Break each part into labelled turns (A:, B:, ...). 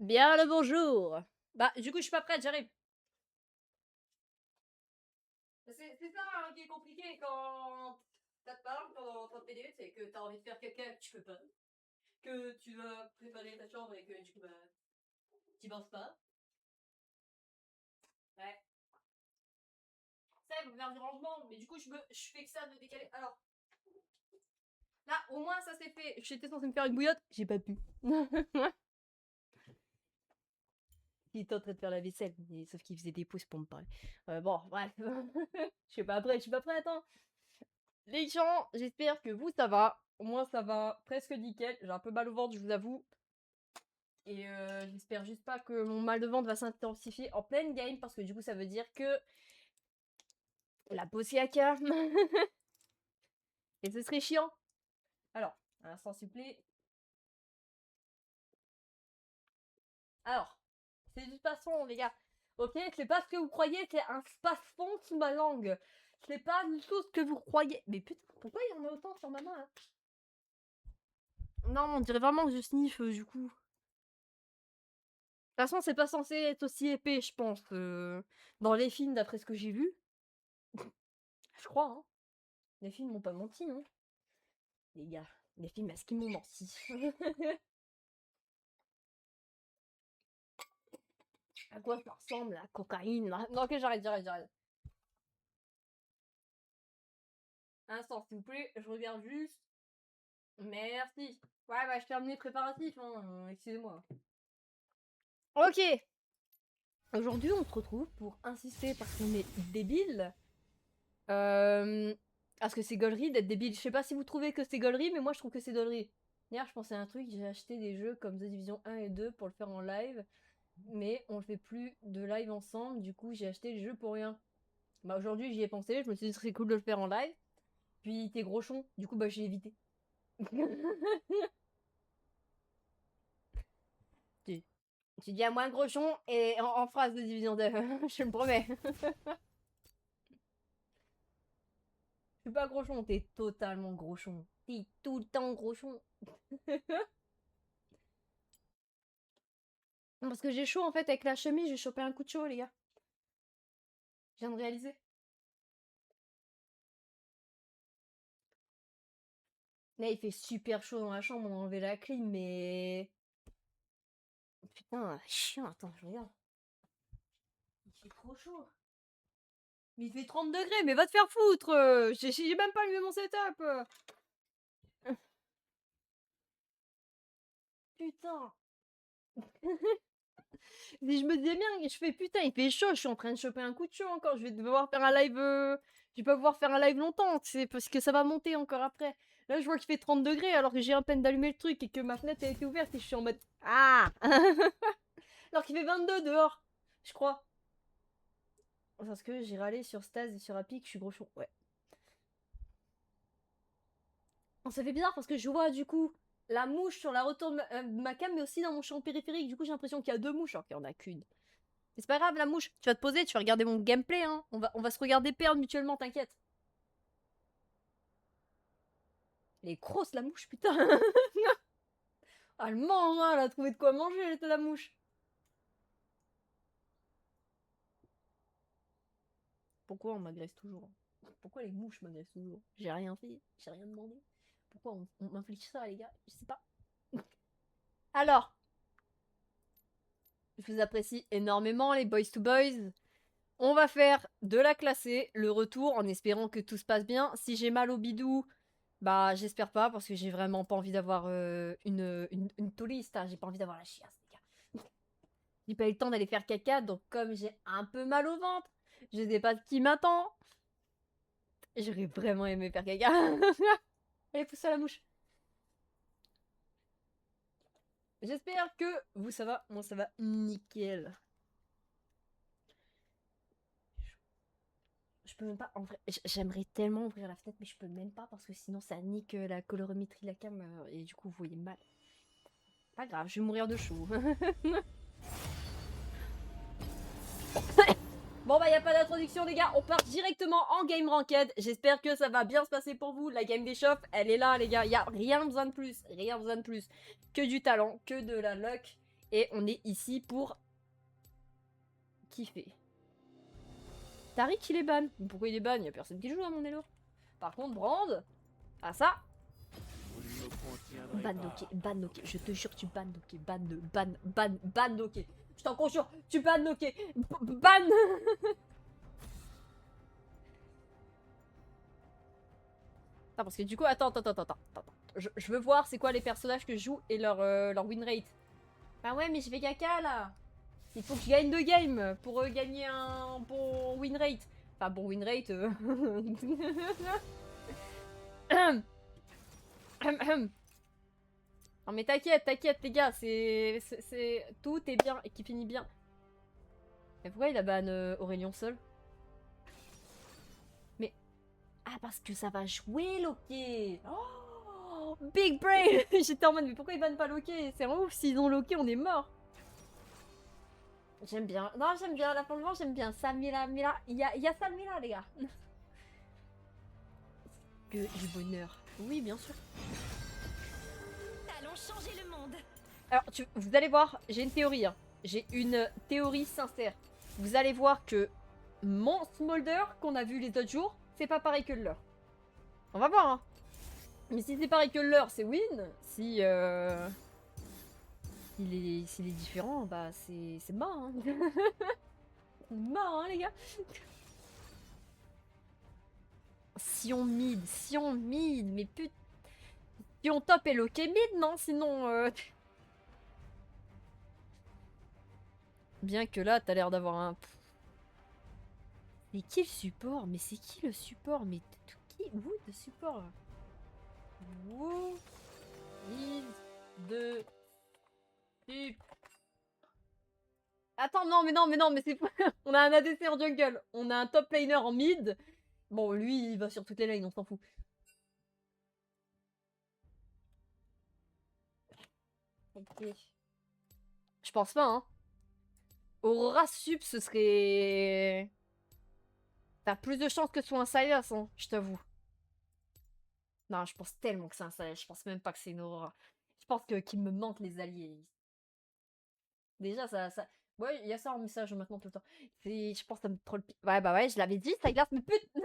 A: Bien le bonjour. Bah, du coup, je suis pas prête, j'arrive. C'est ça hein, qui est compliqué quand ça te parle pendant 30 minutes et que t'as envie de faire caca que tu peux pas. Que tu vas préparer ta chambre et que du coup, bah, t'y penses pas. Ouais. Ça, il faut faire du rangement, mais du coup, je fais que ça de décaler. Alors, là, au moins, ça c'est fait. J'étais censée me faire une bouillotte, j'ai pas pu. Il était en train de faire la vaisselle, sauf qu'il faisait des pouces pour me parler. Bon, bref. Je suis pas prête, je suis pas prête, hein. Les gens, j'espère que vous ça va. Moi ça va presque nickel. J'ai un peu mal au ventre, je vous avoue. Et j'espère juste pas que mon mal de ventre va s'intensifier en pleine game parce que du coup ça veut dire que la pause est à cœur. Et ce serait chiant. Alors, un instant s'il vous plaît. Alors, c'est du passons les gars. Ok, c'est pas ce que vous croyez, c'est un spasson sous ma langue. C'est pas du tout ce que vous croyez. Mais putain, pourquoi il y en a autant sur ma main là? Non, on dirait vraiment que je sniffe du coup. De toute façon, c'est pas censé être aussi épais, je pense, dans les films, d'après ce que j'ai vu. Je crois, hein. Les films m'ont pas menti, hein. Les gars, les films, est-ce qu'ils m'ont menti? À quoi ça ressemble, la cocaïne, là? Non, ok, j'arrête. Un instant, s'il vous plaît, je regarde juste. Merci. Ouais, bah, je termine les préparatifs, hein, excusez-moi. Ok. Aujourd'hui, on se retrouve pour insister parce qu'on est débile. Parce que c'est gaulerie d'être débile. Je sais pas si vous trouvez que c'est gaulerie, mais moi je trouve que c'est gaulerie. Hier, je pensais à un truc, j'ai acheté des jeux comme The Division 1 et 2 pour le faire en live, mais on ne fait plus de live ensemble, du coup j'ai acheté les jeux pour rien. Bah aujourd'hui j'y ai pensé, je me suis dit ce serait cool de le faire en live, puis t'es grochon, du coup bah j'ai évité. tu, tu dis à moi grochon et en phrase de Division 2, je me promets. Je suis pas grochon, t'es totalement grochon. T'es tout le temps grochon. Parce que j'ai chaud en fait avec la chemise, j'ai chopé un coup de chaud les gars. Je viens de réaliser. Là il fait super chaud dans la chambre, on a enlevé la clim mais... Putain, chiant, attends, je regarde. Il fait trop chaud. Mais il fait 30 degrés, mais va te faire foutre. J'ai même pas allumé mon setup. Putain. Si je me disais bien, je fais putain, il fait chaud, je suis en train de choper un coup de chaud encore. Je vais devoir faire un live. Je vais pas pouvoir faire un live longtemps, c'est parce que ça va monter encore après. Là, je vois qu'il fait 30 degrés alors que j'ai à peine d'allumer le truc et que ma fenêtre a été ouverte et je suis en mode. Ah. Alors qu'il fait 22 dehors, je crois. Parce que j'ai râlé sur Staz et sur Apic, je suis gros chaud. Ouais. Oh, ça fait bizarre parce que je vois du coup la mouche sur la retour de ma cam, mais aussi dans mon champ périphérique. Du coup, j'ai l'impression qu'il y a deux mouches alors qu'il n'y en a qu'une. Mais c'est pas grave, la mouche. Tu vas te poser, tu vas regarder mon gameplay. Hein. On va se regarder perdre mutuellement, t'inquiète. Elle est grosse, la mouche, putain. Ah, elle mange, hein, elle a trouvé de quoi manger, la mouche. Pourquoi on m'agresse toujours? Pourquoi les mouches m'agressent toujours? J'ai rien fait, j'ai rien demandé. Pourquoi on m'inflige ça, les gars? Je sais pas. Alors, je vous apprécie énormément, les boys to boys. On va faire de la classée, le retour, en espérant que tout se passe bien. Si j'ai mal au bidou, bah j'espère pas, parce que j'ai vraiment pas envie d'avoir une touriste. Hein. J'ai pas envie d'avoir la chiasse, les gars. J'ai pas eu le temps d'aller faire caca, donc comme j'ai un peu mal au ventre, je sais pas ce qui m'attend. J'aurais vraiment aimé faire caca. Allez, pousse à la mouche. J'espère que vous ça va, moi ça va nickel. Je peux même pas, en vrai, j'aimerais tellement ouvrir la fenêtre, mais je peux même pas parce que sinon ça nique la colorimétrie de la cam et du coup vous voyez mal. Pas grave, je vais mourir de chaud. Bon bah y a pas d'introduction les gars, on part directement en game ranked. J'espère que ça va bien se passer pour vous. La game d'échauffe, elle est là les gars, y a rien besoin de plus, rien besoin de plus. Que du talent, que de la luck Et on est ici pour kiffer. Tariq, il est ban. Pourquoi il est ban? Il y a personne qui joue à mon elo. Par contre, Brand, ah ça. Ban Noké, je te jure, tu ban Noké, ban Noké. Je t'en conjure, tu ban Noké. Ban. Non, parce que du coup, attends. Je veux voir c'est quoi les personnages que je joue et leur win rate. Bah ouais, mais je vais caca là. Il faut que je gagne 2 games pour gagner un bon win rate. Enfin, bon win rate. Non mais t'inquiète les gars, c'est tout est bien et qui finit bien. Mais pourquoi il a ban Aurélien seul? Mais ah parce que ça va jouer Loki. Oh, big brain. J'étais en mode mais pourquoi ils bannent pas Loki? C'est vraiment ouf, s'ils ont Loki on est mort. J'aime bien. Non, j'aime bien. Là, pour le moment, j'aime bien. Samira, Mira. Il y a Samira, les gars. Que du bonheur. Oui, bien sûr.
B: Allons changer le monde.
A: Alors, vous allez voir, j'ai une théorie. Hein. J'ai une théorie sincère. Vous allez voir que mon Smolder qu'on a vu les autres jours, c'est pas pareil que le leur. On va voir, hein. Mais si c'est pareil que le leur, c'est win. Si s'il est différent, bah c'est mort. Hein. Mort, hein, les gars. Si on mid, mais putain. Si on top et loqué mid, non? Sinon. Bien que là, t'as l'air d'avoir un. Mais qui le support? Mais c'est qui le support? Mais qui? Où de support là? Où is de sup? Attends, non, mais c'est pas. On a un ADC en jungle. On a un top laner en mid. Bon, lui, il va sur toutes les lanes, on s'en fout. Ok. Je pense pas, hein. Aurora sup, ce serait. T'as plus de chances que ce soit un Sylas, hein, je t'avoue. Non, je pense tellement que c'est un Sylas. Je pense même pas que c'est une Aurora. Je pense que qu'il me manque les alliés. Déjà, ça. Ouais, il y a ça en message maintenant tout le temps. Je pense que ça me troll. Ouais, bah ouais, je l'avais dit, Sylas, mais putain.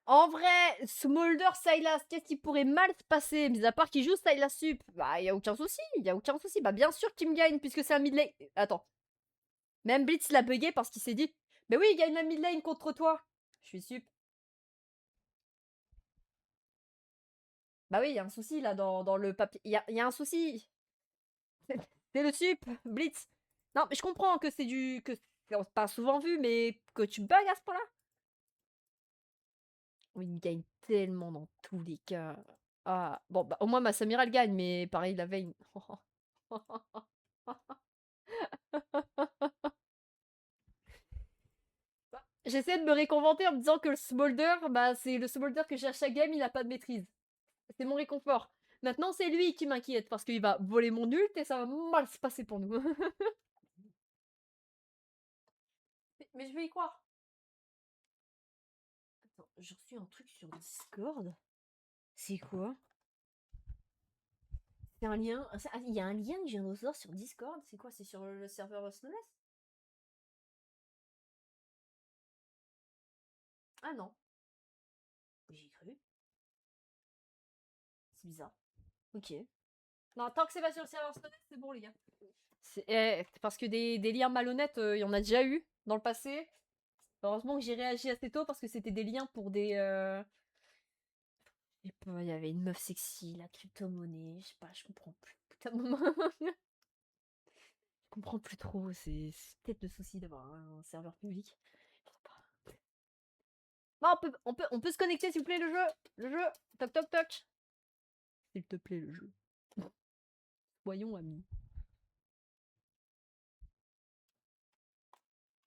A: En vrai, Smolder, Sylas, qu'est-ce qui pourrait mal se passer? Mis à part qu'il joue Sylas sup. Bah, y a aucun souci, y a aucun souci. Bah, bien sûr qu'il me gagne, puisque c'est un mid lane. Attends. Même Blitz l'a bugué parce qu'il s'est dit mais oui, il gagne la mid lane contre toi. Je suis sup. Bah oui, il y a un souci là dans le papier. Il y a un souci. C'est le sup, Blitz. Non, mais je comprends que c'est du. Que c'est pas souvent vu, mais que tu bugs à ce point-là. Oui, il gagne tellement dans tous les cas. Ah, bon, bah au moins ma Samira elle gagne, mais pareil, la veille. J'essaie de me réconforter en me disant que le Smolder, bah c'est le Smolder que j'ai à chaque game, il a pas de maîtrise. C'est mon réconfort. Maintenant, c'est lui qui m'inquiète parce qu'il va voler mon ult et ça va mal se passer pour nous. Mais je vais y croire. Attends, j'ai reçu un truc sur Discord. C'est quoi? C'est un lien. Il y a un lien que je viens de recevoir sur Discord. C'est quoi? C'est sur le serveur Snowless? Ah non. J'ai cru. C'est bizarre. Ok. Non, tant que c'est pas sur le serveur Snowless, c'est bon, les gars. Parce que des liens malhonnêtes, il y en a déjà eu dans le passé. Heureusement que j'ai réagi assez tôt parce que c'était des liens pour des. Je sais pas, il y avait une meuf sexy, la crypto-monnaie, je sais pas, je comprends plus. Putain, je comprends plus trop, c'est peut-être le souci d'avoir un serveur public. Je sais pas. Non, on peut se connecter s'il vous plaît, le jeu. Le jeu. Toc toc toc. S'il te plaît, le jeu. Soyons amis.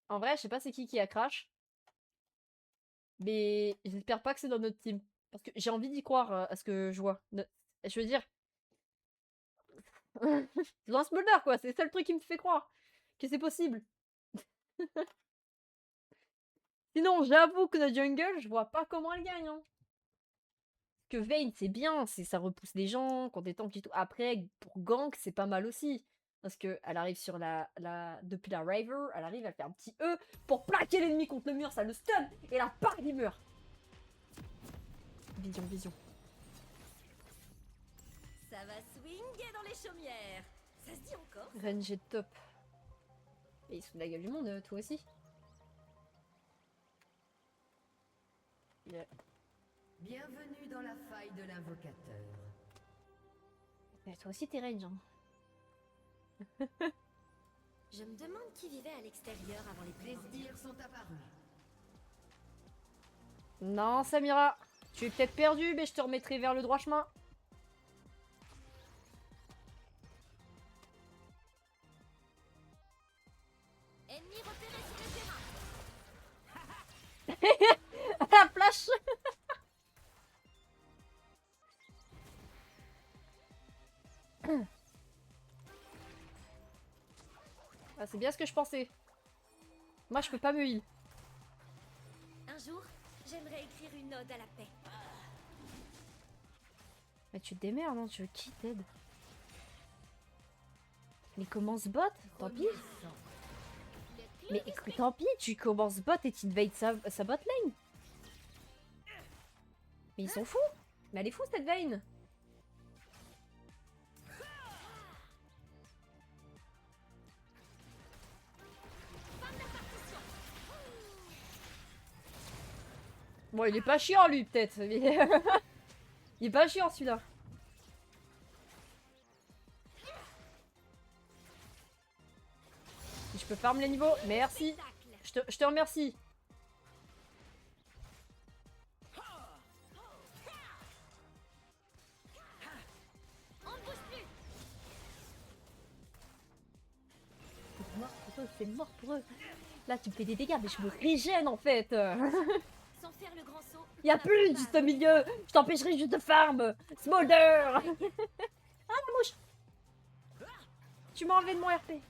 A: En vrai, je sais pas c'est qui a crash. Mais j'espère pas que c'est dans notre team. Parce que j'ai envie d'y croire à ce que je vois. Je veux dire, c'est dans un smolder quoi, c'est le seul truc qui me fait croire que c'est possible. Sinon, j'avoue que notre jungle, je vois pas comment elle gagne. Hein. que Vayne, c'est bien, ça repousse les gens, quand des tanks et tout. Après, pour gank, c'est pas mal aussi. Parce que elle arrive sur depuis la River, elle arrive, elle fait un petit E pour plaquer l'ennemi contre le mur, ça le stun, et là, part, il meurt. Vision, vision.
B: Ça va swinguer dans les chaumières. Ça se dit encore?
A: Range est top. Et ils sont de la gueule du monde, toi aussi. Yeah.
C: Bienvenue dans la faille de l'invocateur.
A: Mais toi aussi, t'es range. Hein.
B: Je me demande qui vivait à l'extérieur avant les
C: Les
B: plaies.
C: sbires sont apparus.
A: Non, Samira, tu es peut-être perdu, mais je te remettrai vers le droit chemin.
B: Ennemi repéré sur le terrain.
A: La flash. Ah, c'est bien ce que je pensais. Moi, je peux pas me heal.
B: Un jour, j'aimerais écrire une ode à la paix.
A: Mais tu te démerdes, hein, tu veux qui t'aide? Mais commence bot, tant pis. Mais écoute, tant pis, tu commences bot et tu invades sa bot lane. Mais ils sont fous. Mais elle est fou cette Vayne. Bon, il est pas chiant lui, peut-être. Mais... il est pas chiant celui-là. Si je peux farm les niveaux, merci. Je te remercie.
B: On ne bouge plus.
A: C'est mort pour eux, c'est mort pour eux. Là, tu me fais des dégâts, mais je me régène en fait.
B: Sans faire le grand saut.
A: Y'a plus juste au milieu. Je t'empêcherai juste de farm. Smolder. Ah, la mouche. Tu m'as enlevé de mon RP.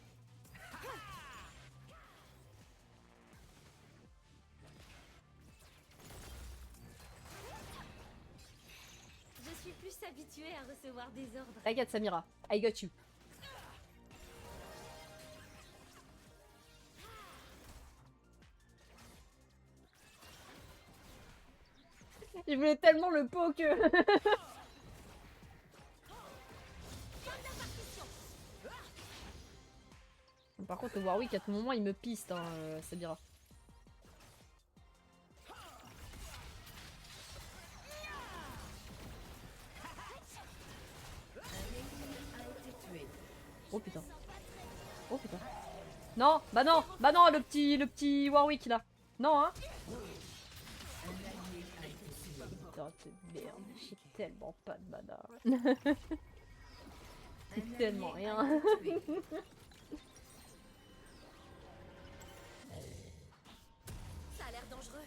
B: Je suis plus habituée à recevoir des ordres.
A: I got Samira. I got you. Je voulais tellement le poke. Par contre, le Warwick, à tout moment, il me piste, hein, Samira. Oh putain. Oh putain. Non, bah non, le petit Warwick là. Non, hein. Putain de merde, j'ai tellement pas de mana. C'est tellement rien.
B: Ça a l'air dangereux.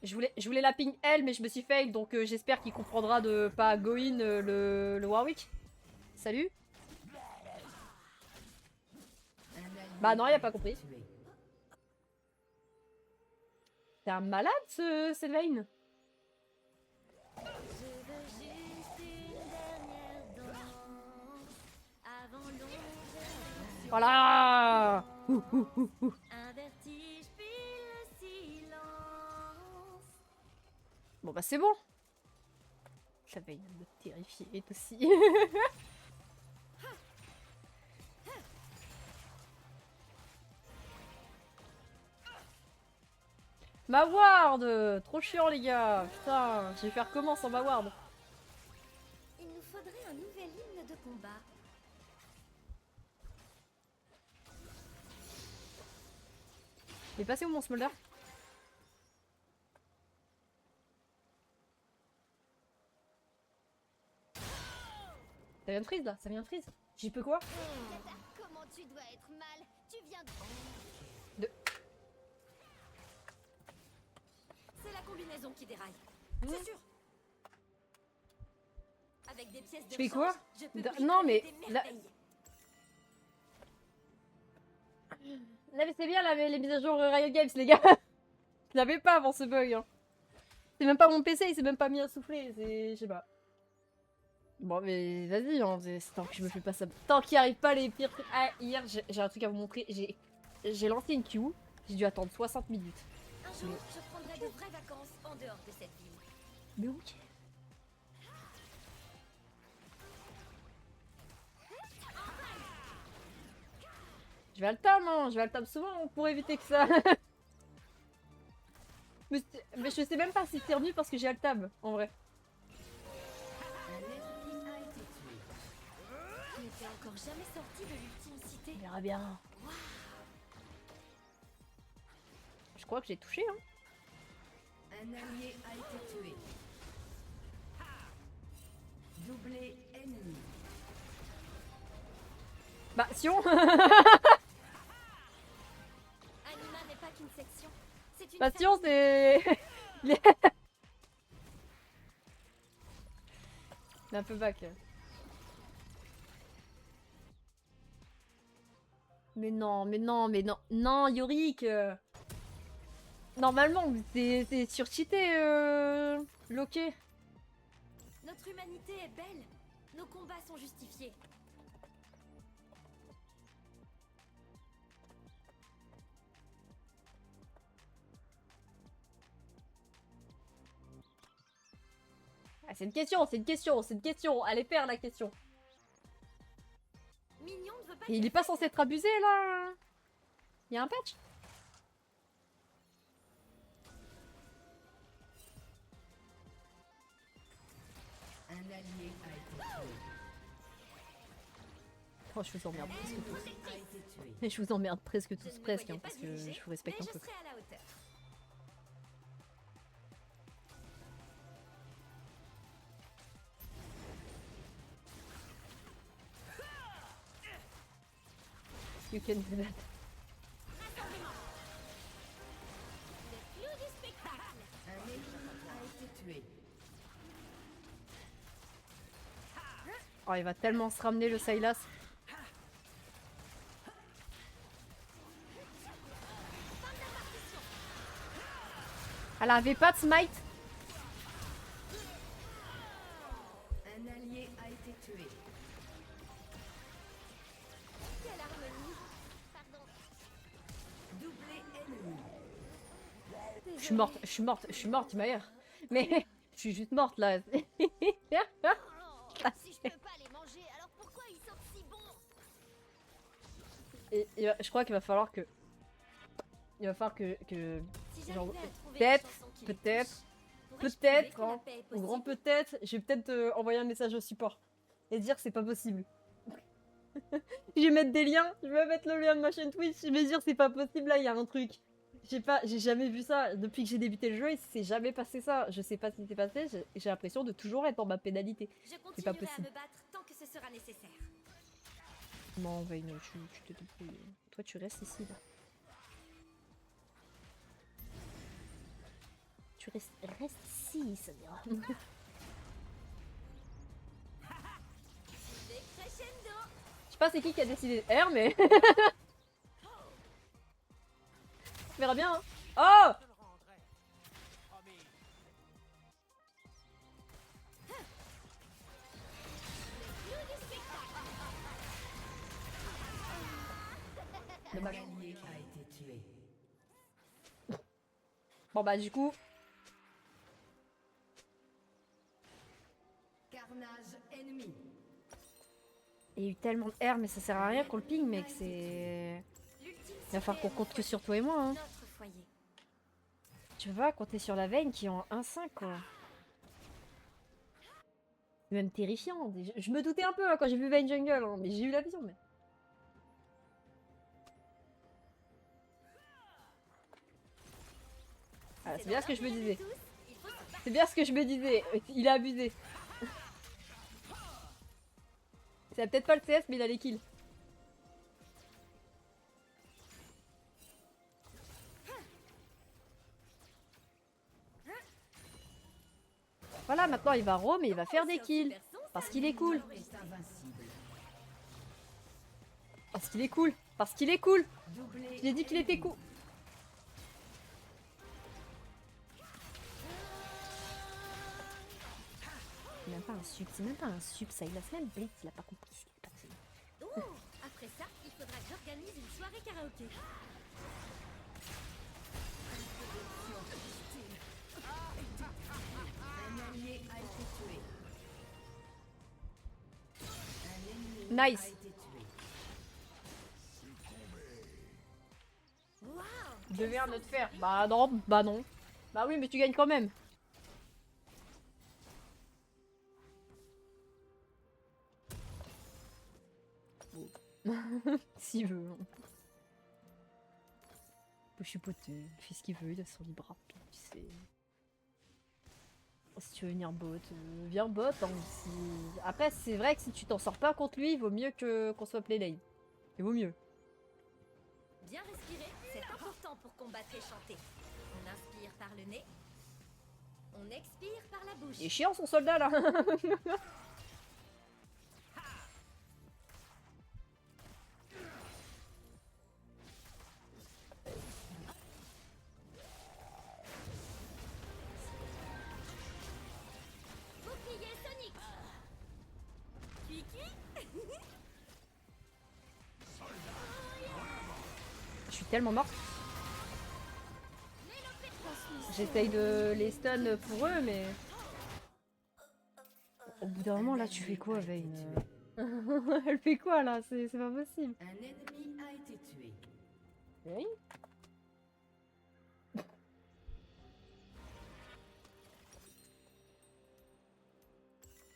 A: Je voulais la ping elle, mais je me suis fail, donc j'espère qu'il comprendra de pas go in le Warwick. Salut. Bah non, il a pas compris. T'es un malade, cette Vayne.
B: Je veux juste une dernière danse avant l'ombre.
A: Voilà.
B: Un vertige puis le silence.
A: Bon bah c'est bon. Ça va me terrifier aussi. Ma ward. Trop chiant les gars. Putain, je vais faire comment sans ma ward?
B: Il nous faudrait un nouvel hymne de combat.
A: Il est passé où mon smolder? Ça vient de freeze là, ça vient de freeze. J'y peux quoi?
B: Comment tu dois être mal. Tu viens
A: De-
B: C'est la combinaison qui déraille. C'est sûr. Avec des pièces de
A: Je fais quoi?
B: rechange, je peux
A: Non mais...
B: bricoler des merveilles.
A: Là mais c'est bien là, les mises à jour Riot Games les gars. Je l'avais pas avant ce bug. Hein. C'est même pas mon PC, il s'est même pas mis à souffler, c'est... je sais pas. Bon mais vas-y, hein, tant que je me fais pas ça... Tant qu'il arrive pas les pires trucs... Ah, hier, j'ai un truc à vous montrer, j'ai lancé une queue, j'ai dû attendre 60 minutes.
B: Un jour, je prendrai de vraies vacances en dehors de cette ville.
A: Mais ok. Je vais à le tam, hein, je vais à le tam souvent pour éviter que ça... mais je sais même pas si c'est revenu parce que j'ai à le tab, en vrai.
C: Un ennemi a été tué.
B: Tu n'étais encore jamais sorti de l'ultime cité.
A: On verra bien. Je crois que j'ai touché, hein.
C: Un allié a été tué. Doublé ennemi.
A: Bah, Sion.
B: Anima n'est pas qu'une section. C'est une
A: Bah, Sion,
B: famille.
A: c'est... Il est un peu back. Mais non, mais non, mais non. Non, Yorick. Normalement, c'est surcheaté, Loquet.
B: Notre humanité est belle. Nos combats sont justifiés.
A: Ah, c'est une question, c'est une question, c'est une question. Allez faire la question.
B: Mignon ne veut pas
A: Et il
B: dire
A: est pas censé être abusé, là. Il y a un patch.
C: Un allié a été tué.
A: Oh, je vous emmerde presque tous.
C: A été tué.
A: Mais je vous emmerde presque
B: Je
A: tous,
B: ne me
A: presque,
B: voyais
A: hein,
B: pas
A: parce que
B: diriger,
A: je vous respecte
B: mais
A: un peu.
B: je serai à la hauteur.
A: You can do that.
B: Le clou du spectacle.
C: Un ennemi a été tué.
A: Oh, il va tellement se ramener le Sylas. Elle avait pas de smite.
C: Un allié a été tué.
B: Quelle harmonie. Pardon.
C: Doublé ennemi.
A: Je suis morte, je suis morte, je suis morte, Maillard. Mais je suis juste morte là.
B: Oh, si je peux pas les manger, alors pourquoi ils sont si bons?
A: Et je crois qu'il va falloir que... Il va falloir que...
B: Si
A: genre,
B: j'arrivais à trouver
A: peut-être,
B: une chanson qui
A: peut-être,
B: me touche, pourrais-je
A: peut-être,
B: prouver que la
A: hein,
B: paix est
A: au
B: possible?
A: grand peut-être, je vais peut-être envoyer un message au support. Et dire que c'est pas possible. Je vais mettre des liens, je vais mettre le lien de ma chaîne Twitch, je vais dire c'est pas possible là, il y a un truc. J'ai jamais vu ça. Depuis que j'ai débuté le jeu, il s'est jamais passé ça. Je sais pas ce qui s'est passé, j'ai l'impression de toujours être dans ma pénalité.
B: Je
A: pas
B: continuerai à
A: possible.
B: me battre tant que ce sera nécessaire.
A: Non, Vayne, tu te débrouilles. Toi, tu restes ici, là. Tu restes ici, Samira.
B: Des crescendo.
A: Je sais pas c'est qui a décidé de R, mais... On verra bien, hein. Oh!
C: Un
A: Dommage.
C: allié a été tué.
A: Bon bah du coup,
C: Carnage ennemi.
A: il y a eu tellement de R, mais ça sert à rien qu'on le ping, mec, c'est...
B: L'ultime
A: Il va falloir qu'on
B: cité
A: compte que
B: est
A: sur toi et moi, hein.
B: notre foyer.
A: Tu vas compter sur la veine qui est en 1-5, quoi. C'est même terrifiant. Je me doutais un peu hein, quand j'ai vu Vayne Jungle, hein, mais j'ai eu la vision, mais... Ah, c'est bien ce que je me disais. C'est bien ce que je me disais. Il a abusé. C'est peut-être pas le CS, mais il a les kills. Voilà, maintenant il va roam et il va faire des kills. Parce qu'il est cool.
C: Est invincible.
A: Parce qu'il est cool. Parce qu'il est cool.
C: Doublé.
A: Je l'ai dit qu'il était cool. pas un sub, c'est même pas un sub, ça. Il a même Blitz, il a pas compris. Ce qui s'est passé.
B: Oh, après ça, il faudra que j'organise une soirée karaoké.
C: Un allié a été tué. Un ennemi
A: Nice.
C: a été tué.
B: Waouh!
A: 2v1 notre fer. Bah non, bah non. Bah oui, mais tu gagnes quand même. S'il veut. On peut chipoter, il fait ce qu'il veut, il a son libre arbitre, tu sais. Si tu veux venir bot, viens bot. Hein, Après, c'est vrai que si tu t'en sors pas contre lui, il vaut mieux qu'on soit play lane. Il vaut mieux.
B: Bien respirer, c'est important pour combattre et chanter. On inspire par le nez. On expire par la bouche.
A: Il est chiant son soldat là.
B: Bouclier Sonic. Cuit.
A: Je suis tellement morte. J'essaye de les stun pour eux, mais... Au bout d'un moment, là, tu fais quoi, Vayne? Elle fait quoi, là? C'est pas possible.
C: Un ennemi a été tué.
A: Oui.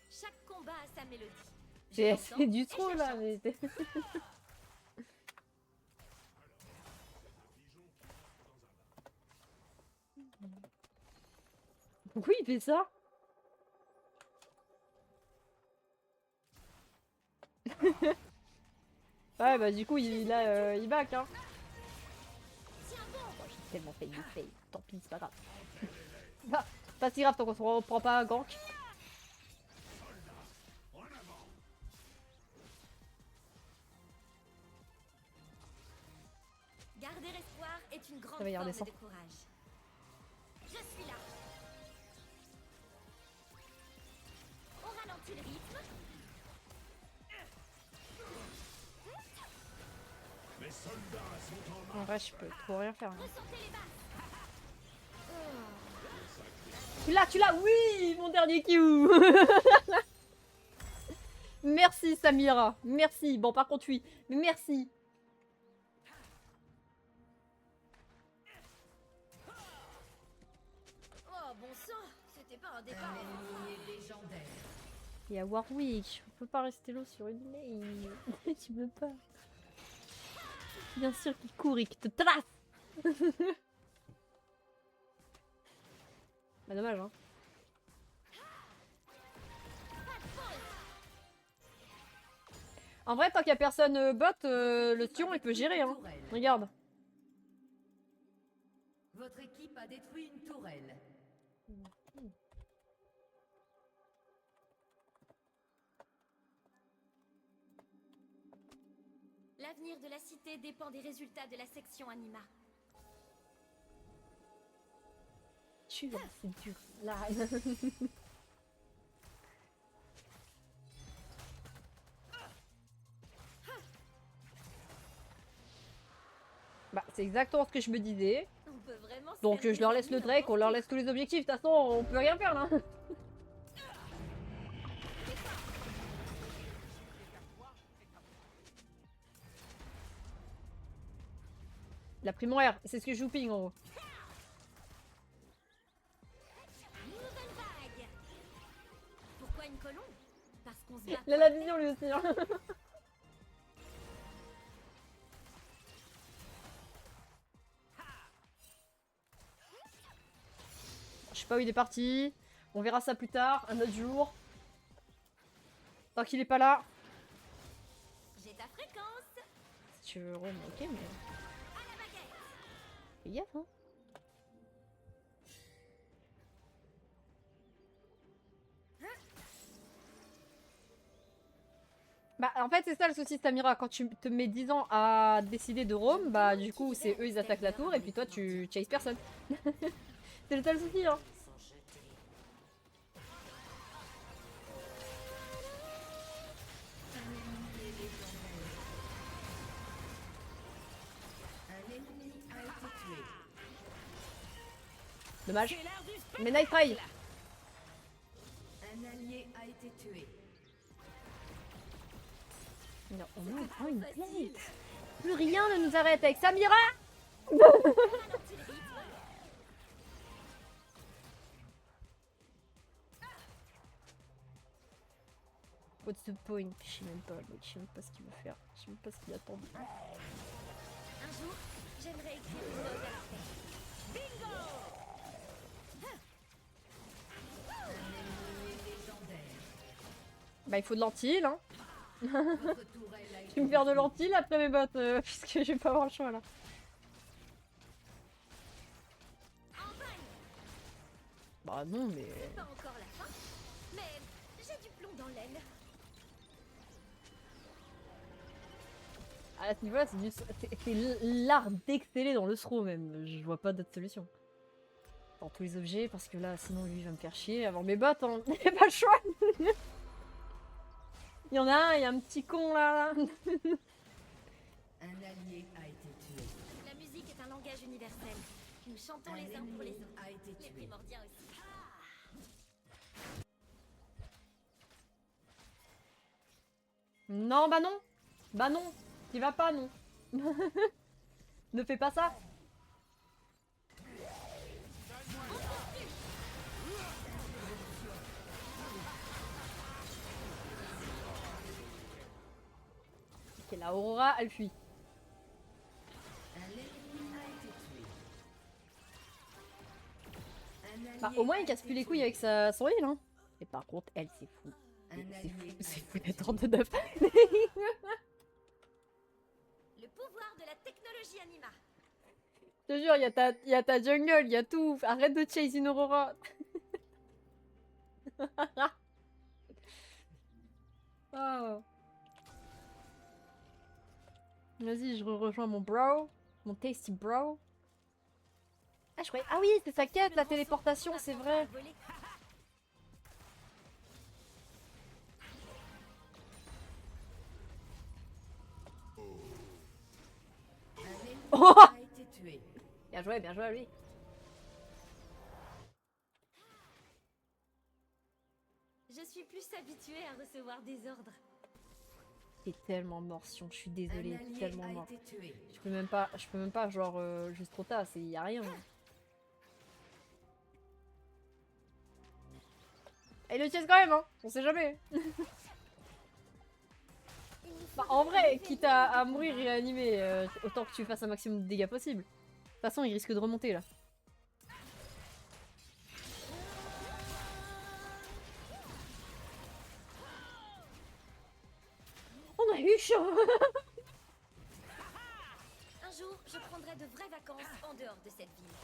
B: Chaque combat a sa mélodie.
A: C'est du trop, là. Mais... Pourquoi il fait ça? Ouais, bah du coup, il back, hein. Oh, j'ai tellement fail. Tant pis, c'est pas grave. Bah, pas si grave tant qu'on se reprend pas un gank.
B: Garder espoir est une grande
A: Ça va y
B: forme
A: redescendre.
B: de courage. Je suis là. On ralentit le rythme.
A: En vrai, je peux trop rien faire. Hein.
B: Ressentez les basses.
A: Tu l'as, oui, mon dernier Q. Merci Samira, merci. Bon, par contre, oui, mais merci.
B: Oh bon sang, c'était pas un
C: Un
B: départ.
C: ennemi est légendaire.
A: Il y a Warwick, je peux pas rester là sur une lane. Tu veux pas. Bien sûr qu'il court et qu'il te trace. Bah dommage, hein. En vrai, tant qu'il y a personne bot, le Sion il peut gérer, hein.
C: Tourelle.
A: Regarde.
C: Votre équipe a détruit une tourelle.
B: L'avenir de la cité dépend des résultats de la section Anima.
A: Tu vois, c'est dur. Là. Bah, c'est exactement ce que je me disais.
B: On peut vraiment se
A: Donc
B: faire
A: je leur
B: des
A: laisse le
B: amis
A: Drake, on leur
B: n'importe
A: laisse tous les objectifs. De toute façon, on peut rien faire là. La prime en R, c'est ce que je joue ping en gros.
B: où. Nouvelle vague. Pourquoi une colombe? Parce qu'on se bat.
A: Il a la vision lui aussi. Hein. Je sais pas où il est parti. On verra ça plus tard, un autre jour. Tant qu'il est pas là.
B: J'ai ta fréquence.
A: Si tu veux, ok, mais.
B: À la baguette.
A: Fais gaffe, hein. Bah en fait c'est ça le souci Samira, quand tu te mets 10 ans à décider de roam, bah du coup c'est eux ils attaquent la tour et puis toi tu chases personne. C'est le seul souci hein. Dommage.
B: C'est l'heure du spectacle.
A: Mais Night Try.
C: Un allié a été tué.
A: Non, au moins on prend une plate. Plus rien ne nous arrête avec Samira.
B: Ralentis le rythme.
A: What's the point? Je sais même pas, mec, je sais même pas ce qu'il veut faire. Je sais même pas ce qu'il attend.
B: Un jour, j'aimerais écrire une ode à la paix. Bingo.
A: Bah il faut de lentilles, hein.
C: Votre tourelle a
A: Je
C: été
A: vais me faire de lentilles après mes bottes, puisque je vais pas avoir le choix là. Bah non, mais...
B: C'est pas encore la fin, mais j'ai du plomb dans l'aile.
A: À ce niveau-là, c'est l'art d'exceller dans le throw même. Je vois pas d'autre solution. Dans tous les objets, parce que là, sinon lui il va me faire chier. Avant mes bottes, hein. J'ai pas le choix. Il y en a un, il y a un petit con là.
C: Un allié a été tué.
B: La musique est un langage universel. Nous chantons les uns pour les autres.
C: A été
B: Les
C: tué.
B: primordiens aussi.
A: Non, bah non. Bah non. Tu vas pas, non. Ne fais pas ça. Ok, la Aurora, elle fuit.
C: Un ennemi a été tué. Un
A: Bah,
C: allié
A: au moins,
C: a
A: il casse
C: été
A: plus les
C: tué.
A: couilles avec son heal, hein. Et par contre, elle, c'est fou.
C: Un allié a
A: C'est
C: été
A: fou d'être
C: tué.
A: en 2-9.
B: Le pouvoir de la technologie anima.
A: Je te jure, il y a ta jungle, il y a tout. Arrête de chase une Aurora. Oh. Vas-y, je rejoins mon bro. Mon tasty bro. Ah, je croyais... Ah oui, c'est sa quête, la téléportation, c'est vrai.
B: Voler.
C: Un ennemi
A: Oh,
C: a été tué.
A: bien joué à lui.
B: Je suis plus habituée à recevoir des ordres.
A: T'es tellement mort, Sion, je suis
C: Un
A: désolée,
C: allié
A: tellement
C: a
A: mort.
C: été tué.
A: Je peux même pas, genre, juste trop tard, y a rien. Et le chase quand même, hein, on sait jamais.
B: Il nous
A: Bah,
B: faut
A: en vrai,
B: relever
A: quitte
B: le
A: à
B: défi.
A: mourir réanimé, autant que tu fasses un maximum de dégâts possible. De toute façon, il risque de remonter là. On a eu chaud.
B: Un jour, je prendrai de vraies vacances en dehors de cette ville.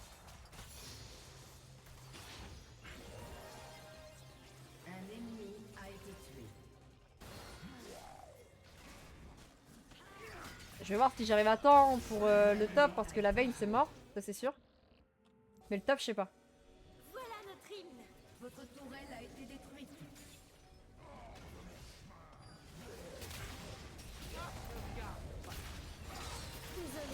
C: Un ennemi a été tué.
A: Je vais voir si j'arrive à temps pour le top parce que la veille c'est mort, ça c'est sûr. Mais le top, je sais pas.
B: Voilà notre hymne.
C: Votre tourelle a été détruite.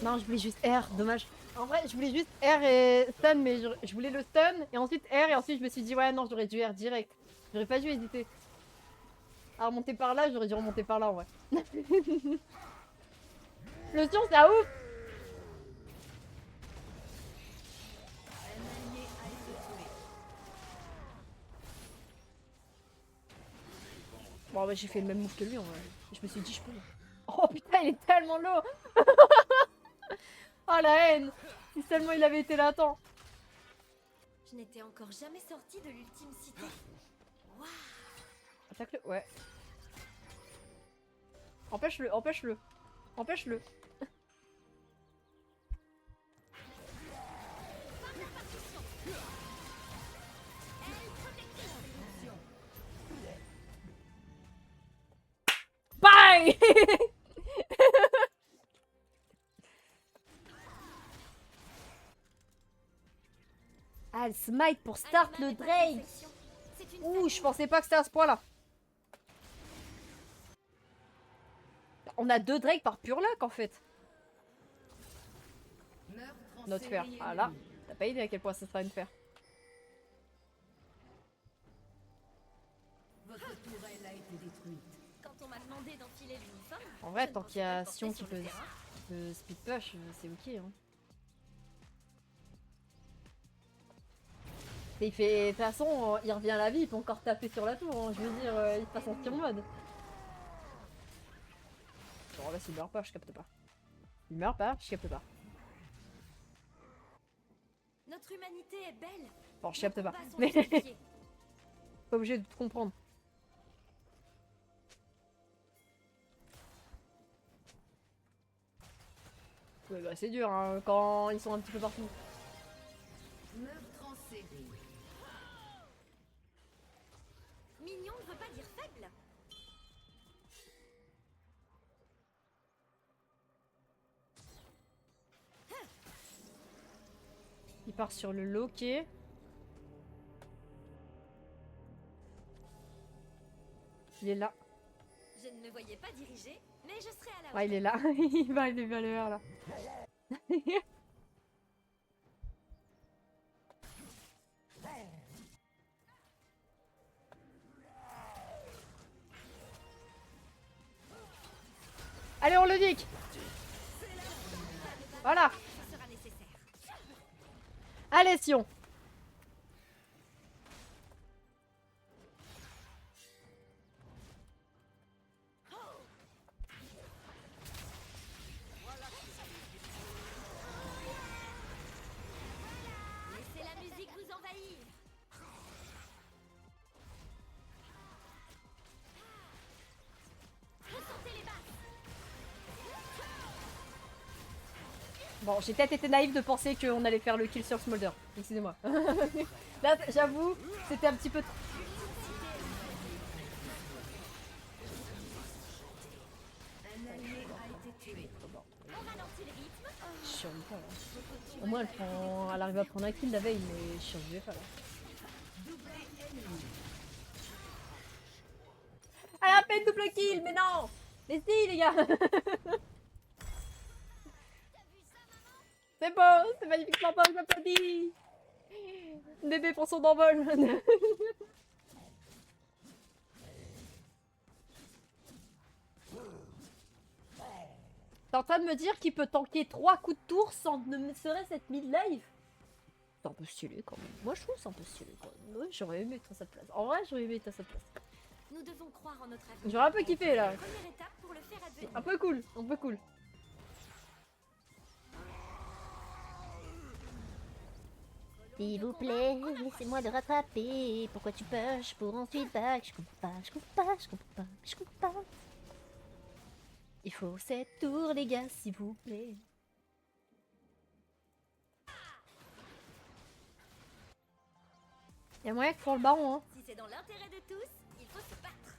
A: Non, je voulais juste R, dommage. En vrai, je voulais juste R et stun, mais je voulais le stun et ensuite R et ensuite je me suis dit ouais non, j'aurais dû R direct. J'aurais pas dû hésiter. À remonter par là, j'aurais dû remonter par là en vrai. Le Sion, c'est à ouf.
C: Un allié a été tué.
A: Bon bah j'ai fait le même move que lui en vrai. Je me suis dit je peux. Oh putain, il est tellement low. Oh la haine. Si seulement il avait été là, attends.
B: Je n'étais encore jamais sortie de l'ultime cité. Waouh.
A: Attaque-le, ouais. Empêche-le, empêche-le. Empêche-le. Bye. Ah, elle smite pour start
B: Anima
A: le
B: n'est pas
A: Drake.
B: une perfection, c'est une
A: Ouh,
B: famille.
A: je pensais pas que c'était à ce point là. On a 2 Drake par pure luck en fait.
C: Meurtre en
A: Notre fer.
C: série
A: Ah là,
C: ennemie.
A: t'as pas idée à quel point ça sera une fer.
B: Quel est l'uniforme?
A: En vrai,
B: Je ne
A: tant
B: pensais
A: qu'il y
B: pas
A: a
B: le porter
A: Sion
B: sur
A: qui
B: le
A: peut
B: terrain.
A: speed push, c'est ok. Hein. Et il fait. De toute façon, il revient à la vie, il peut encore taper sur la tour. Hein. Je veux dire, il passe en skill mode. Bon, là, s'il meurt pas, je capte pas. Il meurt pas, je capte pas.
B: Notre humanité est belle.
A: Bon, je capte
B: Nos
A: pas.
B: combats sont
A: Mais
B: justifiés.
A: pas obligé de tout comprendre. Ouais, bah, c'est dur hein, quand ils sont un petit peu partout.
C: Meurtre en série.
B: Mignon ne veut pas dire faible.
A: Il part sur le loquet. Il est là.
B: Je ne me voyais pas diriger, mais je serai à la
A: Ah, il est là. Il va aller vers le vert là. Allez, on le nique. Voilà.
B: Ce sera nécessaire.
A: Allez, Sion.
B: Laissez la musique vous envahir. Ressentez les basses.
A: Bon, j'ai peut-être été naïf de penser qu'on allait faire le kill sur Smolder. Excusez-moi. Là, j'avoue, c'était un petit peu trop.
C: Un allié a été tué.
B: On ralentit le rythme.
A: Je survivais pas là. Au moins, elle arrive à prendre un kill la veille, mais je survivais pas là. Elle a fait double kill, mais non. Mais si, les gars. C'est beau, c'est magnifiquement beau, je m'applaudis. Bébé prend son envol. T'es en train de me dire qu'il peut tanker 3 coups de tour sans ne serait-ce être mid-life? C'est un peu stylé quand même. Moi je trouve que c'est un peu stylé quand même. Ouais, j'aurais aimé être à sa place. En vrai, j'aurais aimé être à sa place.
B: Nous devons croire en notre avenir.
A: J'aurais un peu kiffé là.
B: Première étape pour le faire advenir.
A: Un peu cool, un peu cool.
D: S'il vous plaît, laissez-moi le rattraper. Pourquoi tu push pour ensuite back? Je comprends pas, je comprends pas, je comprends pas, je comprends pas.
A: Il faut 7 tours les gars, s'il vous plaît. Y'a moyen que pour le baron hein.
B: Si c'est dans l'intérêt de tous, il faut se battre.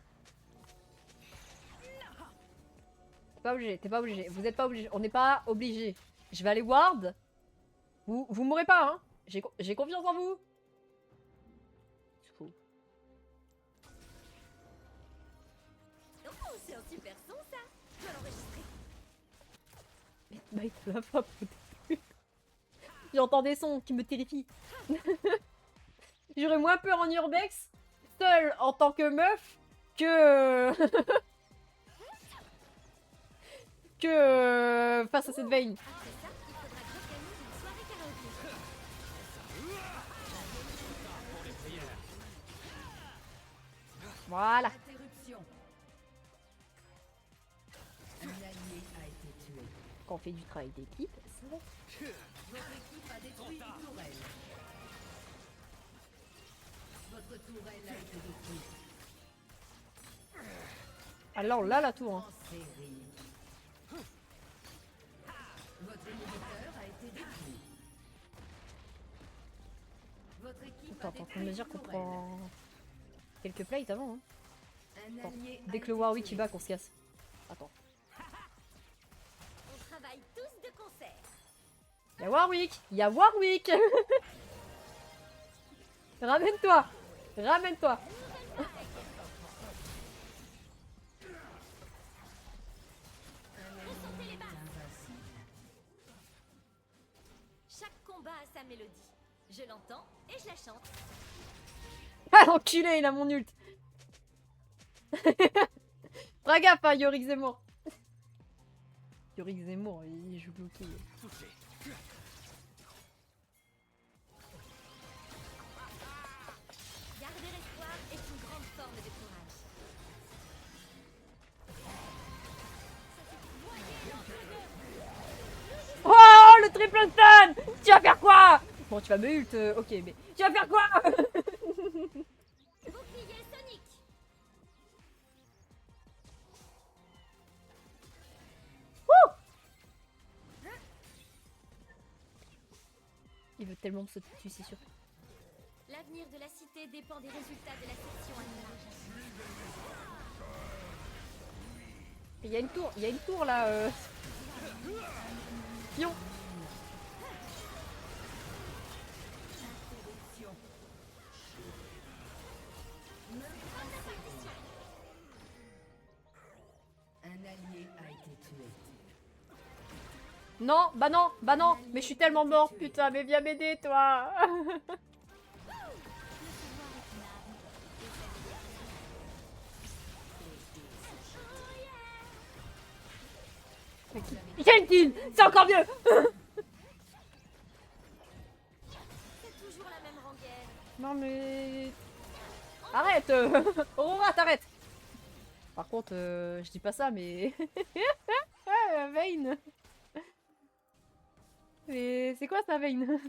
A: T'es pas obligé, t'es pas obligé. Vous êtes pas obligé. On n'est pas obligé. Je vais aller ward. Vous mourrez pas hein. J'ai confiance en vous. C'est fou.
B: Oh, c'est un super son ça. Je dois l'enregistrer.
A: Bah il te l'a pas foutu. J'entends des sons qui me terrifient. J'aurais moins peur en urbex, seule en tant que meuf, que... que face à cette veine.
B: Après ça, il faudra que j'organise une soirée karaoké.
A: Voilà.
C: Interruption. Un allié a été tué.
A: Quand on fait du travail d'équipe, ça va.
C: Votre équipe a détruit une tourelle. Votre tourelle a été détruite.
A: Alors là, la tour. Hein.
C: En série. Votre inhibiteur a été détruit. Votre équipe
A: Attends,
C: a
A: t'es en train de
C: détruit
A: me dire
C: une
A: qu'on
C: tourelle.
A: prend quelques plates avant. Hein.
C: Un
A: Attends,
C: allié a
A: dès que le
C: été
A: Warwick
C: tué.
A: il bat, qu'on se casse. Attends.
B: On travaille tous de concert.
A: Y'a Warwick! Y'a Warwick! Ramène-toi! Ramène-toi!
B: Ressentez les basses. Chaque combat a sa mélodie. Je l'entends et je la chante.
A: Ah l'enculé, il a mon ult! Fera gaffe, hein, Yorick Zemmour. Yorick Zemmour, il joue bloqué.
B: Garder espoir est une grande forme de courage.
A: Oh, le triple stun! Tu vas faire quoi? Bon, tu vas me ult, ok, mais tu vas faire quoi?
B: Bouclier Sonic.
A: Il veut tellement me sauter dessus, c'est sûr.
B: L'avenir de la cité dépend des résultats de la section animale.
A: Il y a une tour là. Pion.
C: Un allié a été tué.
A: Non, mais je suis tellement morte, putain, mais viens m'aider, toi. J'ai une kill, c'est encore mieux.
B: C'est toujours la même rengaine.
A: Non mais... Arrête. Aurora, t'arrêtes. Par contre, je dis pas ça, mais... Vayne. Mais c'est quoi ça, Vayne?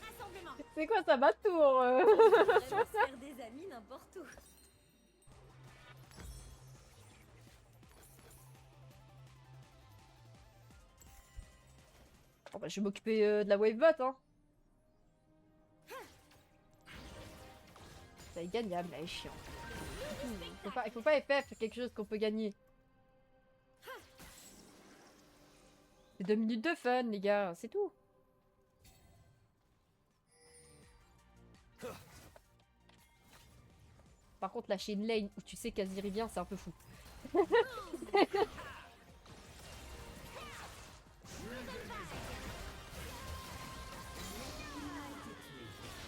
B: Rassemblement.
A: C'est quoi ça, ma tour?
B: On devrait se faire des amis n'importe où.
A: Oh, bah, je vais m'occuper de la wavebot, hein. Ça est gagnable, là, est chiant. Il faut pas FF quelque chose qu'on peut gagner. C'est 2 minutes de fun, les gars, c'est tout. Par contre, lâcher une lane où tu sais qu'Aziri vient, c'est un peu fou.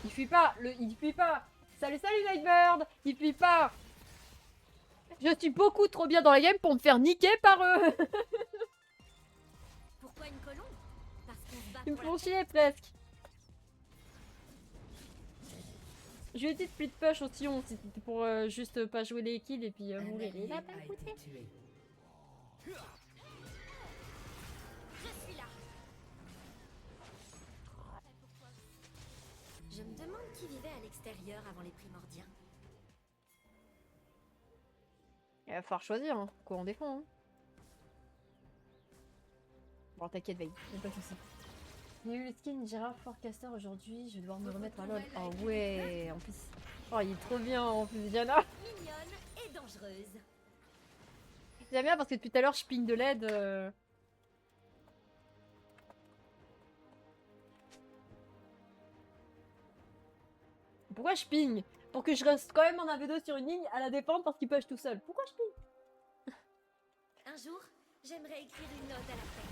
A: Il fuit pas, il fuit pas. Salut, salut Nightbird, il fuit pas. Je suis beaucoup trop bien dans la game pour me faire niquer par eux.
B: Pourquoi une colombe? Parce qu'on se bat
A: Ils me
B: pour la
A: font
B: paix.
A: chier presque. Je lui ai dit de split push aussi, c'était pour juste pas jouer les kills et puis
C: Un
A: mourir.
C: allié
A: Il a pas
C: a
A: écouté.
C: été tué.
B: Je suis là. Je me demande qui vivait à l'extérieur avant les primordiens.
A: Il va falloir choisir, hein. Quoi on défend. Hein. Bon, t'inquiète, Veille, y'a pas de soucis. J'ai eu le skin Gérard Forecaster aujourd'hui, je vais devoir me remettre à LoL. Oh ouais, en plus. Oh, il est trop bien en plus, Diana.
B: Mignonne et dangereuse.
A: J'aime bien parce que depuis tout à l'heure je ping de l'aide. Pourquoi je ping? Pour que je reste quand même en 1v2 sur une ligne à la défendre parce qu'il push tout seul. Pourquoi je ping?
B: Un jour, j'aimerais écrire une note à la paix.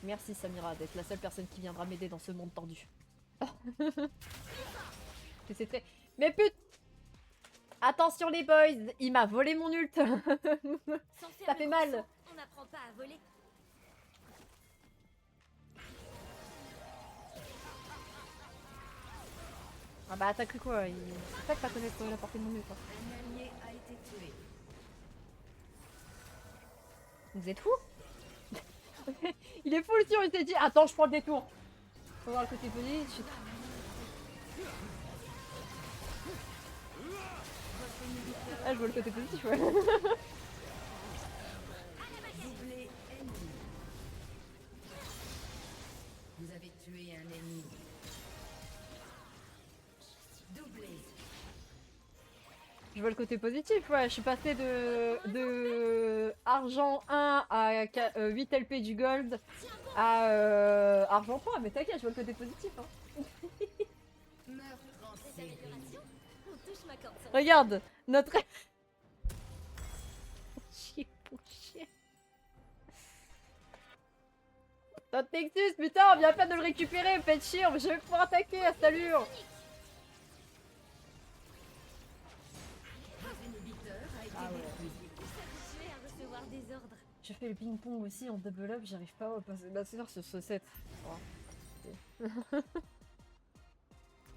A: Merci Samira d'être la seule personne qui viendra m'aider dans ce monde tendu. Que c'est très... Mais pute! Attention les boys, il m'a volé mon ult.
B: Sans faire
A: Ça
B: le
A: fait mal.
B: courson, on n'apprend pas à voler.
A: Ah bah t'as cru quoi? C'est ça que pas connaître la portée de mon ult. Quoi.
C: Un allié a été tué.
A: Vous êtes fous? Il est fou le tir, il s'est dit attends je prends le détour. Faut voir le côté positif. Ah je vois le côté positif ouais.
C: Doublé ennemi. Vous avez tué un ennemi. Doublé.
A: Je vois le côté positif ouais, je suis passé de argent 1 à 8 LP du gold à argent 3, mais t'inquiète je vois le côté positif hein.
C: Meurtre en
B: Des
C: série.
B: améliorations? On touche ma corde sensible.
A: Regarde, notre... Chier pour chier. Notre Nexus, putain, on vient à peine de le récupérer, faites chier, je vais pouvoir attaquer à cette allure. Ah ouais.
B: Je suis habituée à recevoir des ordres.
A: Je fais le ping-pong aussi en double up, j'arrive pas à passer la sur ce set. Oh.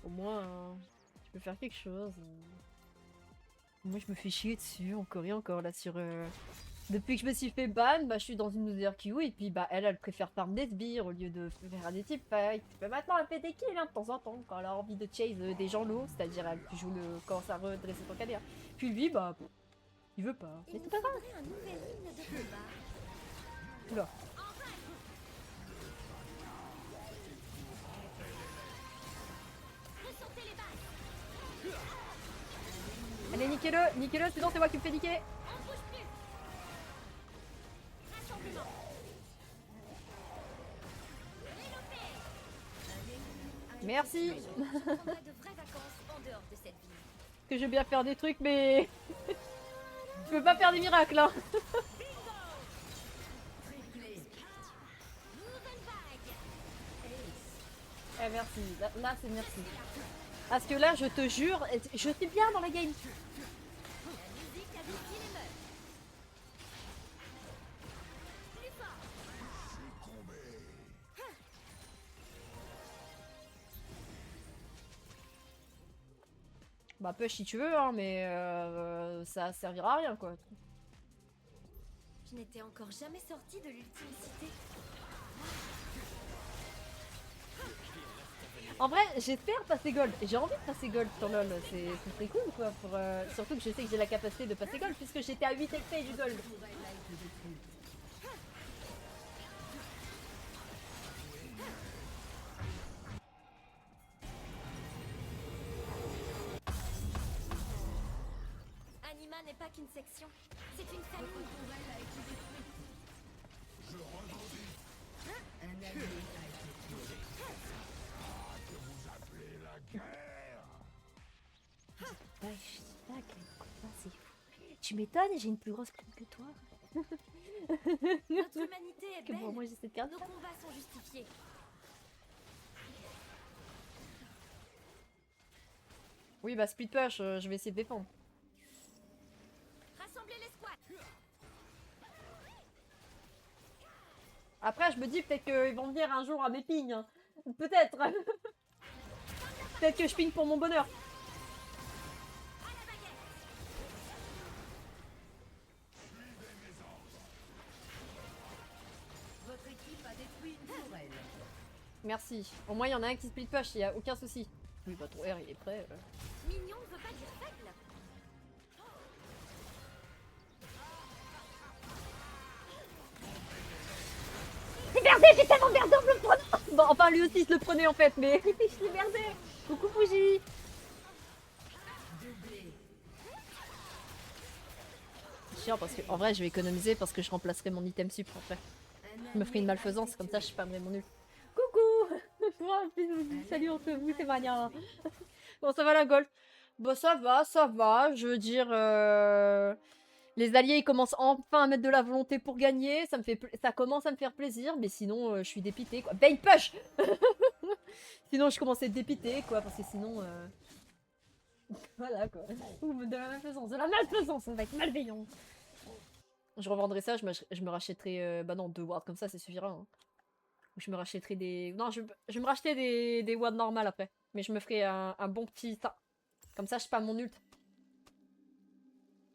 A: Au moins, je peux faire quelque chose. Moi, je me fais chier dessus, encore et encore, là, sur... Depuis que je me suis fait ban, bah, je suis dans une loser queue, et puis, bah, elle préfère farm des sbires au lieu de faire des types fight. Bah, maintenant, elle fait des kills, hein, de temps en temps, quand elle a envie de chase des gens low, c'est-à-dire, elle joue le... quand ça redresse son carrière. Puis lui, bah, il veut pas.
B: Il
A: Mais
B: nous
A: c'est pas grave.
B: faudrait un nouvel hymne de combat.
A: Oula.
B: Ressentez les balles.
A: Allez, niquez-le, sinon c'est moi qui me fais niquer.
B: On bouge plus. Rassemblement.
A: Merci.
B: Je prendrai de vraies vacances en dehors de cette ville.
A: Que je veux bien faire des trucs, mais... je peux pas faire des miracles, hein.
B: Nouvelle vague.
A: Eh, merci. Là c'est merci. Parce que là, je te jure, je suis bien dans la game.
B: La musique a distillé les mœurs. Plus fort.
A: Bah, push si tu veux, hein, mais ça servira à rien, quoi.
B: Je n'étais encore jamais sortie de l'ultime cité.
A: En vrai, j'espère passer gold. J'ai envie de passer gold sur LoL. C'est très cool, quoi. Pour, surtout que je sais que j'ai la capacité de passer gold, puisque j'étais à 8 XP du gold.
B: Anima n'est pas qu'une section, c'est une famille.
C: Un allié a été tué.
D: Tu m'étonnes, j'ai une plus grosse crème que toi.
B: Notre humanité est
A: Que
B: belle.
A: bon, moi j'ai cette carte.
B: Nos combats sont justifiés.
A: Oui, bah split push, je vais essayer de défendre.
B: Rassemblez les squats.
A: Après, je me dis peut-être qu'ils vont venir un jour à mes pings. Hein. Peut-être. Peut-être que je ping pour mon bonheur.
C: Votre équipe a détruit une tourelle.
A: Merci. Au moins, il y en a un qui split push, il y a aucun souci. Oui, bah ton R, il est prêt.
B: Mignon ne veut pas dire faible.
A: C'est merdé, j'ai tellement merdé en me le prenant. Bon, enfin, lui aussi, il se le prenait en fait, mais je l'ai merdé. Coucou Fuji. Chiant parce que, en vrai, je vais économiser parce que je remplacerai mon item sup après. Je me ferai une malfaisance, comme ça je spammerai mon nul. Coucou. Salut entre vous, c'est Mania. Bon, ça va la gold. Bon, ça va. Je veux dire, les alliés ils commencent enfin à mettre de la volonté pour gagner. Ça commence à me faire plaisir, mais sinon je suis dépitée quoi. Bane push. Sinon je commence à être dépitée quoi, parce que sinon. Voilà quoi. Ouh, de la malfaisance, on va être malveillant. Je revendrai ça, je me rachèterai. Bah non, 2 wards comme ça suffira. Hein. Je me rachèterai des. Non, je vais me racheter des wards normales après. Mais je me ferai un bon petit ça. Comme ça, je spam mon ult.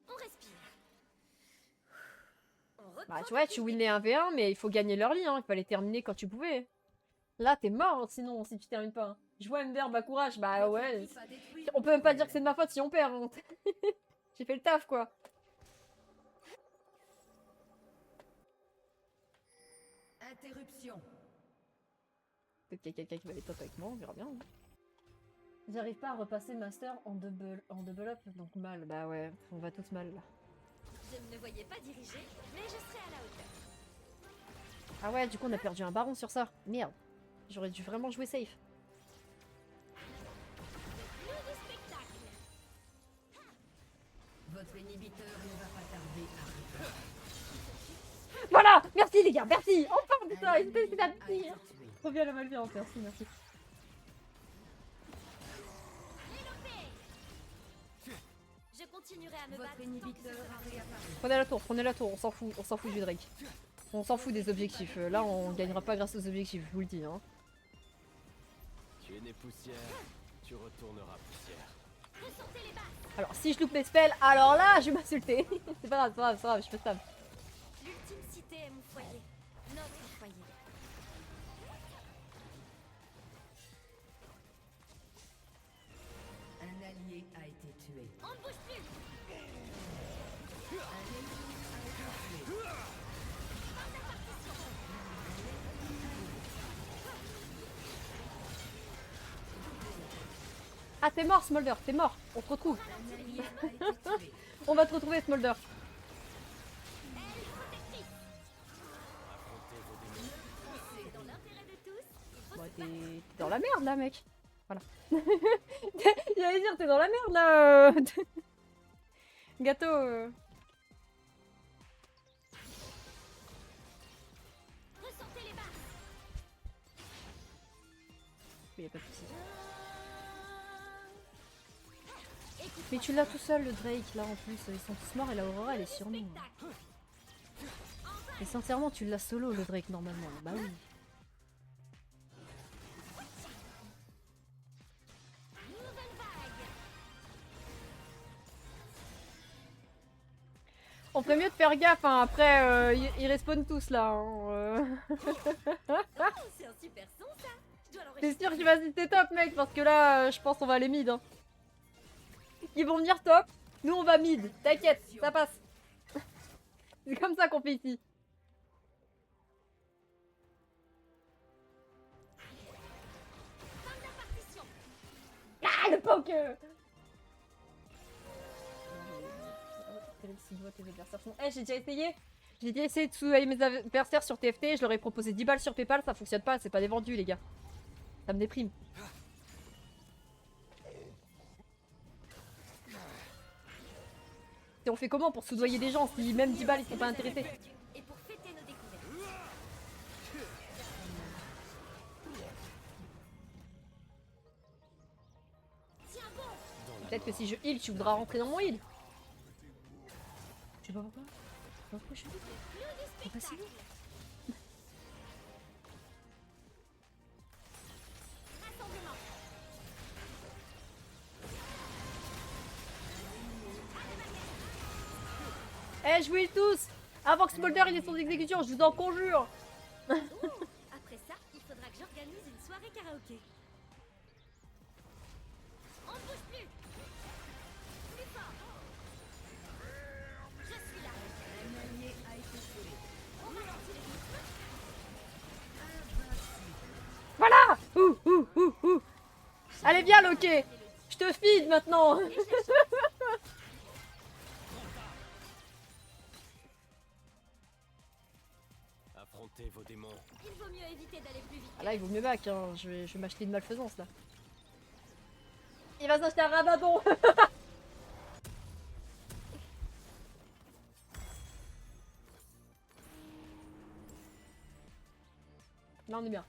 B: On respire. On reprend
A: Bah, tu vois, tu win les 1v1, mais il faut gagner leur lit, hein. Il fallait terminer quand tu pouvais. Là, t'es mort hein, sinon, si tu termines pas. Hein. Je vois Ember, bah courage. Bah ouais. On peut même pas dire que c'est de ma faute si on perd. Hein. J'ai fait le taf, quoi.
C: Interruption.
A: Peut-être qu'il y a quelqu'un qui va les top avec moi, on verra bien. Hein. J'arrive pas à repasser master en double up, donc mal. Bah ouais, on va tous mal là.
B: Je ne me voyais pas diriger, mais je serai à la hauteur.
A: Ah ouais, du coup on a perdu un baron sur ça. Merde. J'aurais dû vraiment jouer safe.
B: Nouveau spectacle.
C: Votre inhibiteur ne va pas tarder à
A: Voilà, merci les gars, merci. Enfin, putain,
C: Un
A: c'était
C: ennemi
A: la
C: a été
A: pire.
C: tué.
A: Trop bien la malveillance, merci, merci.
B: Je continuerai à me battre
C: Votre
B: tant que ce
C: inhibiteur
B: sera
C: a réapparu.
A: Prenez la tour, on s'en fout du Drake. On s'en fout des objectifs. Là, on gagnera pas grâce aux objectifs, je vous le dis. Hein.
E: Tu es né poussière, tu retourneras poussière.
B: ressentez les basses.
A: Alors, si je loupe mes spells, alors là, je vais m'insulter. C'est pas grave, c'est pas grave, c'est pas grave, je peux spam.
B: L'ultime cité est mon foyer. Notre foyer.
C: Un allié a été tué.
B: On ne bouge plus.
C: Un ennemi a été tué.
A: Ah, t'es mort, Smolder, t'es mort. On se retrouve.
C: Un allié a été tué.
A: On va te retrouver, Smolder.
B: C'est dans l'intérêt de tous. Il faut
A: Bah,
B: se
A: t'es dans la merde, là, mec. Voilà. J'allais dire, t'es dans la merde, là. Gâteau.
B: ressentez les basses.
A: Mais y a pas de soucis. Mais tu l'as tout seul, le Drake, là, en plus. Ils sont tous morts et la Aurora, elle est sur nous.
B: Spectacle.
A: Et sincèrement, tu l'as solo, le Drake, normalement. Bah oui.
B: Nouvelle vague.
A: On ferait mieux de faire gaffe, hein. Après, ils respawnent tous, là. Hein.
B: Oh, c'est un super son ça. Je dois
A: C'est
B: l'enregistrer.
A: sûr qu'il va citer top, mec, parce que là, je pense qu'on va aller mid. Hein. Ils vont venir top, nous on va mid. T'inquiète, ça passe. C'est comme ça qu'on fait ici. Ah, le poke. Eh, j'ai déjà essayé. J'ai déjà essayé de souiller mes adversaires sur TFT. Je leur ai proposé 10 balles sur PayPal, ça fonctionne pas, c'est pas des vendus, les gars. Ça me déprime. Et on fait comment pour soudoyer des gens si même 10 balles ils sont pas intéressés?
B: Et pour fêter nos découvertes. Tiens bon.
A: Peut-être que si je heal, tu voudras rentrer dans mon heal. Je sais pas pourquoi. Je sais pas pourquoi je suis heal. C'est pas si vite.
B: Rassemblement.
A: Eh, jouez tous avant que Smolder il ait son exécution, je vous en conjure.
B: Après ça, il faudra que j'organise une soirée karaoké. On ne bouge plus. Plus fort. Je suis là.
C: Un allié a été tué.
B: On ralentit les rythmes.
A: Voilà. Ouh. Allez, viens, Loki. Je te feed maintenant.
E: Affrontez vos démons.
B: Il vaut mieux éviter d'aller plus vite.
A: Ah là, il vaut mieux back, hein. Je vais m'acheter une malfaisance, là. Il va s'acheter un rabadon. Là, on est bien.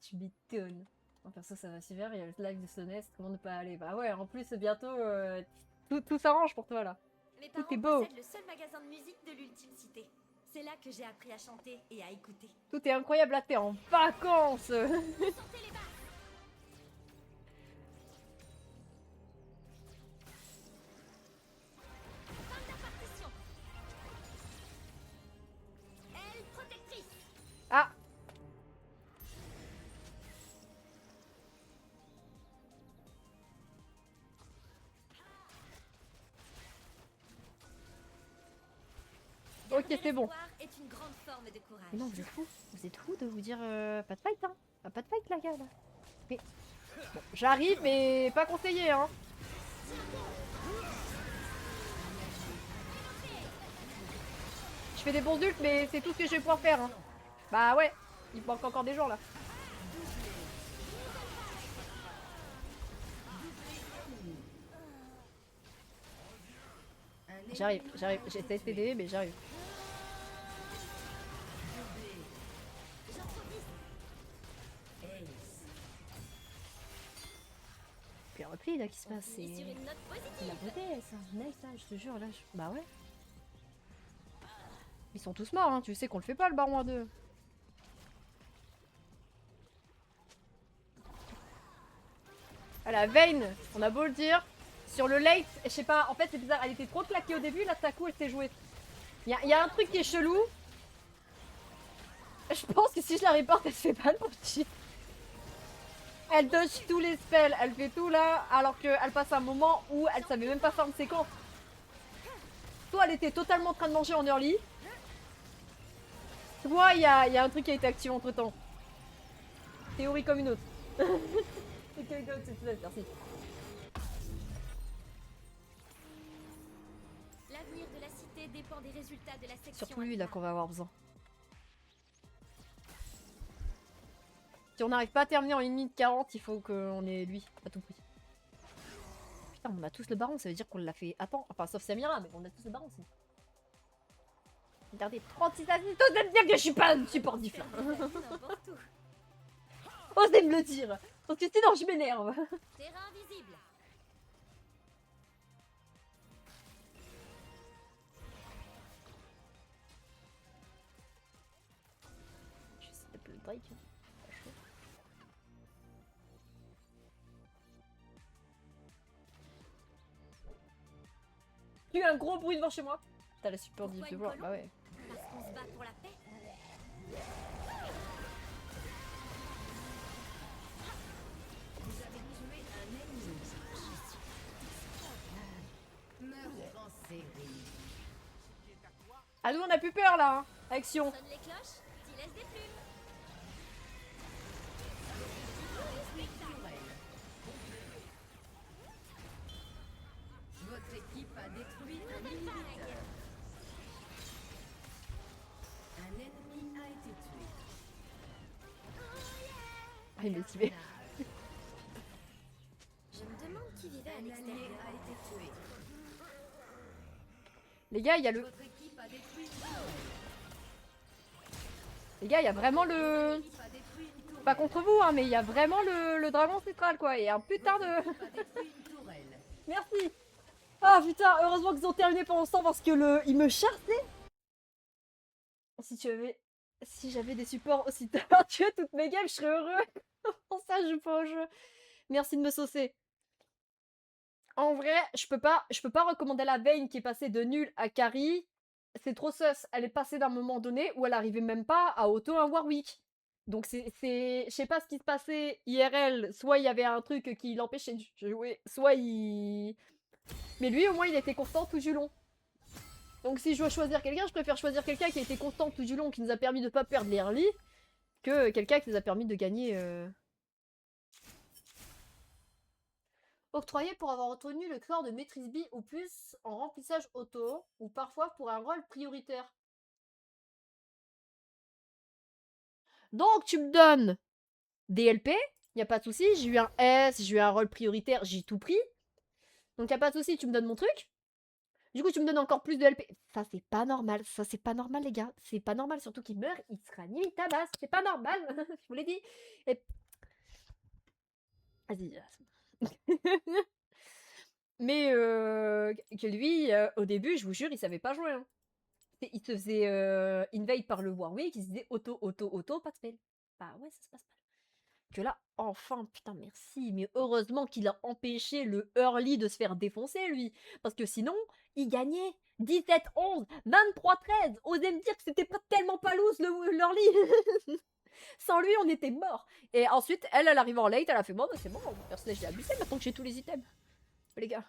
A: Tu m'étonnes. Enfin, ça va si vert, il y a le live de Sonest, comment ne pas aller? Bah ouais, en plus, bientôt, tout s'arrange pour toi, là.
B: Mes
A: Tout
B: parents
A: est beau.
B: possèdent le seul magasin de musique de l'ultime cité. C'est là que j'ai appris à chanter et à écouter.
A: Tout est incroyable, là, t'es en vacances.
B: Sentez les basses. Fin de la partition. Aile protectrice.
A: Ah. Ok,
B: Garder
A: c'est bon.
B: l'espoir est une grande forme de courage.
A: Mais non, vous êtes fous de vous dire pas de fight, hein. Ah, pas de fight, la gars, là. Mais... Bon, j'arrive, mais pas conseillé, hein. Je fais des bons ults, mais c'est tout ce que je vais pouvoir faire, hein. Bah ouais, il manque encore des gens, là.
C: Un ennemi
A: J'arrive. J'essaie de t'aider, mais j'arrive. repli là qui se
B: On
A: passe.
B: finit sur
A: C'est
B: une note
A: c'est la
B: positive.
A: beauté, ça. Nice, ça, je te jure, là. Bah ouais. Ils sont tous morts, hein. Tu sais qu'on le fait pas, le baron à deux. Ah, la Vayne, on a beau le dire. Sur le late, je sais pas, en fait c'est bizarre, elle était trop claquée au début, là tout à coup elle s'est jouée. Y a un truc qui est chelou. Je pense que si je la reporte, elle se fait pas le petit. Elle dodge tous les spells, elle fait tout là, alors qu'elle passe un moment où elle savait même pas faire une séquence. Soit elle était totalement en train de manger en early, soit y a un truc qui a été activé entre temps. Théorie comme une autre. C'est quelle autre, merci.
B: L'avenir de la cité dépend des résultats de la section.
A: Surtout lui là
B: Atlas.
A: qu'on va avoir besoin. Si on n'arrive pas à terminer en 1 minute 40, il faut qu'on ait lui, à tout prix. Putain, on a tous le baron, ça veut dire qu'on l'a fait. Attends, enfin sauf Samira, mais on a tous le baron aussi. Regardez, 36 assistants, ça veut dire que je suis pas supportif là.
B: N'importe où.
A: Osez me le dire, parce que sinon je m'énerve.
B: Terrain visible.
A: Je sais pas le break. Il y a eu un gros bruit devant chez moi. T'as la super
B: Pourquoi
A: diff de
B: une
A: voir,
B: colombe
A: bah ouais.
B: Parce qu'on se bat pour la paix.
C: Vous avez tué un ennemi. Meurtre en série.
A: Ah nous on a plus peur là, hein. Action.
B: Sonne les cloches, t'y laisse des plumes.
C: Votre équipe a détruit un inhibiteur. Un ennemi a été tué.
A: Ah il m'a tué.
B: Je me demande qui vivait à
C: Un allié
B: l'extérieur.
C: a été tué.
A: Les gars, il y a le...
C: Votre équipe a détruit une tour.
A: Les gars, il y a vraiment le...
C: Votre équipe a détruit une tour.
A: Pas contre vous, hein, mais il y a vraiment le dragon central, quoi. Et un putain de...
C: A détruit une tourelle.
A: Merci. Ah putain, heureusement qu'ils ont terminé pendant ce temps parce que il me chassait. Si j'avais des supports aussi talentueux toutes mes games, je serais heureux. Pour ça, je joue pas au jeu. Merci de me saucer. En vrai, je peux pas recommander la Vayne qui est passée de nul à carry. C'est trop sus. Elle est passée d'un moment donné où elle arrivait même pas à auto un Warwick. Donc je sais pas ce qui se passait IRL. Soit il y avait un truc qui l'empêchait de jouer, soit il... Mais lui, au moins, il était constant tout du long. Donc si je dois choisir quelqu'un, je préfère choisir quelqu'un qui a été constant tout du long, qui nous a permis de pas perdre les early, que quelqu'un qui nous a permis de gagner... Octroyé pour avoir retenu le score de maîtrise B ou plus en remplissage auto, ou parfois pour un rôle prioritaire. Donc tu me donnes des LP, y a pas de souci, j'ai eu un S, j'ai eu un rôle prioritaire, j'ai tout pris. Donc y a pas de souci, tu me donnes mon truc. Du coup, tu me donnes encore plus de LP. Ça, c'est pas normal. Ça, c'est pas normal, les gars. C'est pas normal. Surtout qu'il meurt, il sera limite tabasse. C'est pas normal. Je vous l'ai dit. Et... Vas-y. Mais que lui, au début, je vous jure, il savait pas jouer. Hein. Il se faisait invade par le Warwick, il se disait auto, pas de spell. Bah ouais, ça se passe mal. Que là, enfin, putain, merci. Mais heureusement qu'il a empêché le early de se faire défoncer, lui. Parce que sinon, il gagnait 17-11, 23-13. Osez me dire que c'était pas tellement pas loose l'early. Sans lui, on était mort. Et ensuite, elle arrive en late, elle a fait bon, bah, c'est bon, mon personnage j'ai abusé maintenant que j'ai tous les items. Les gars.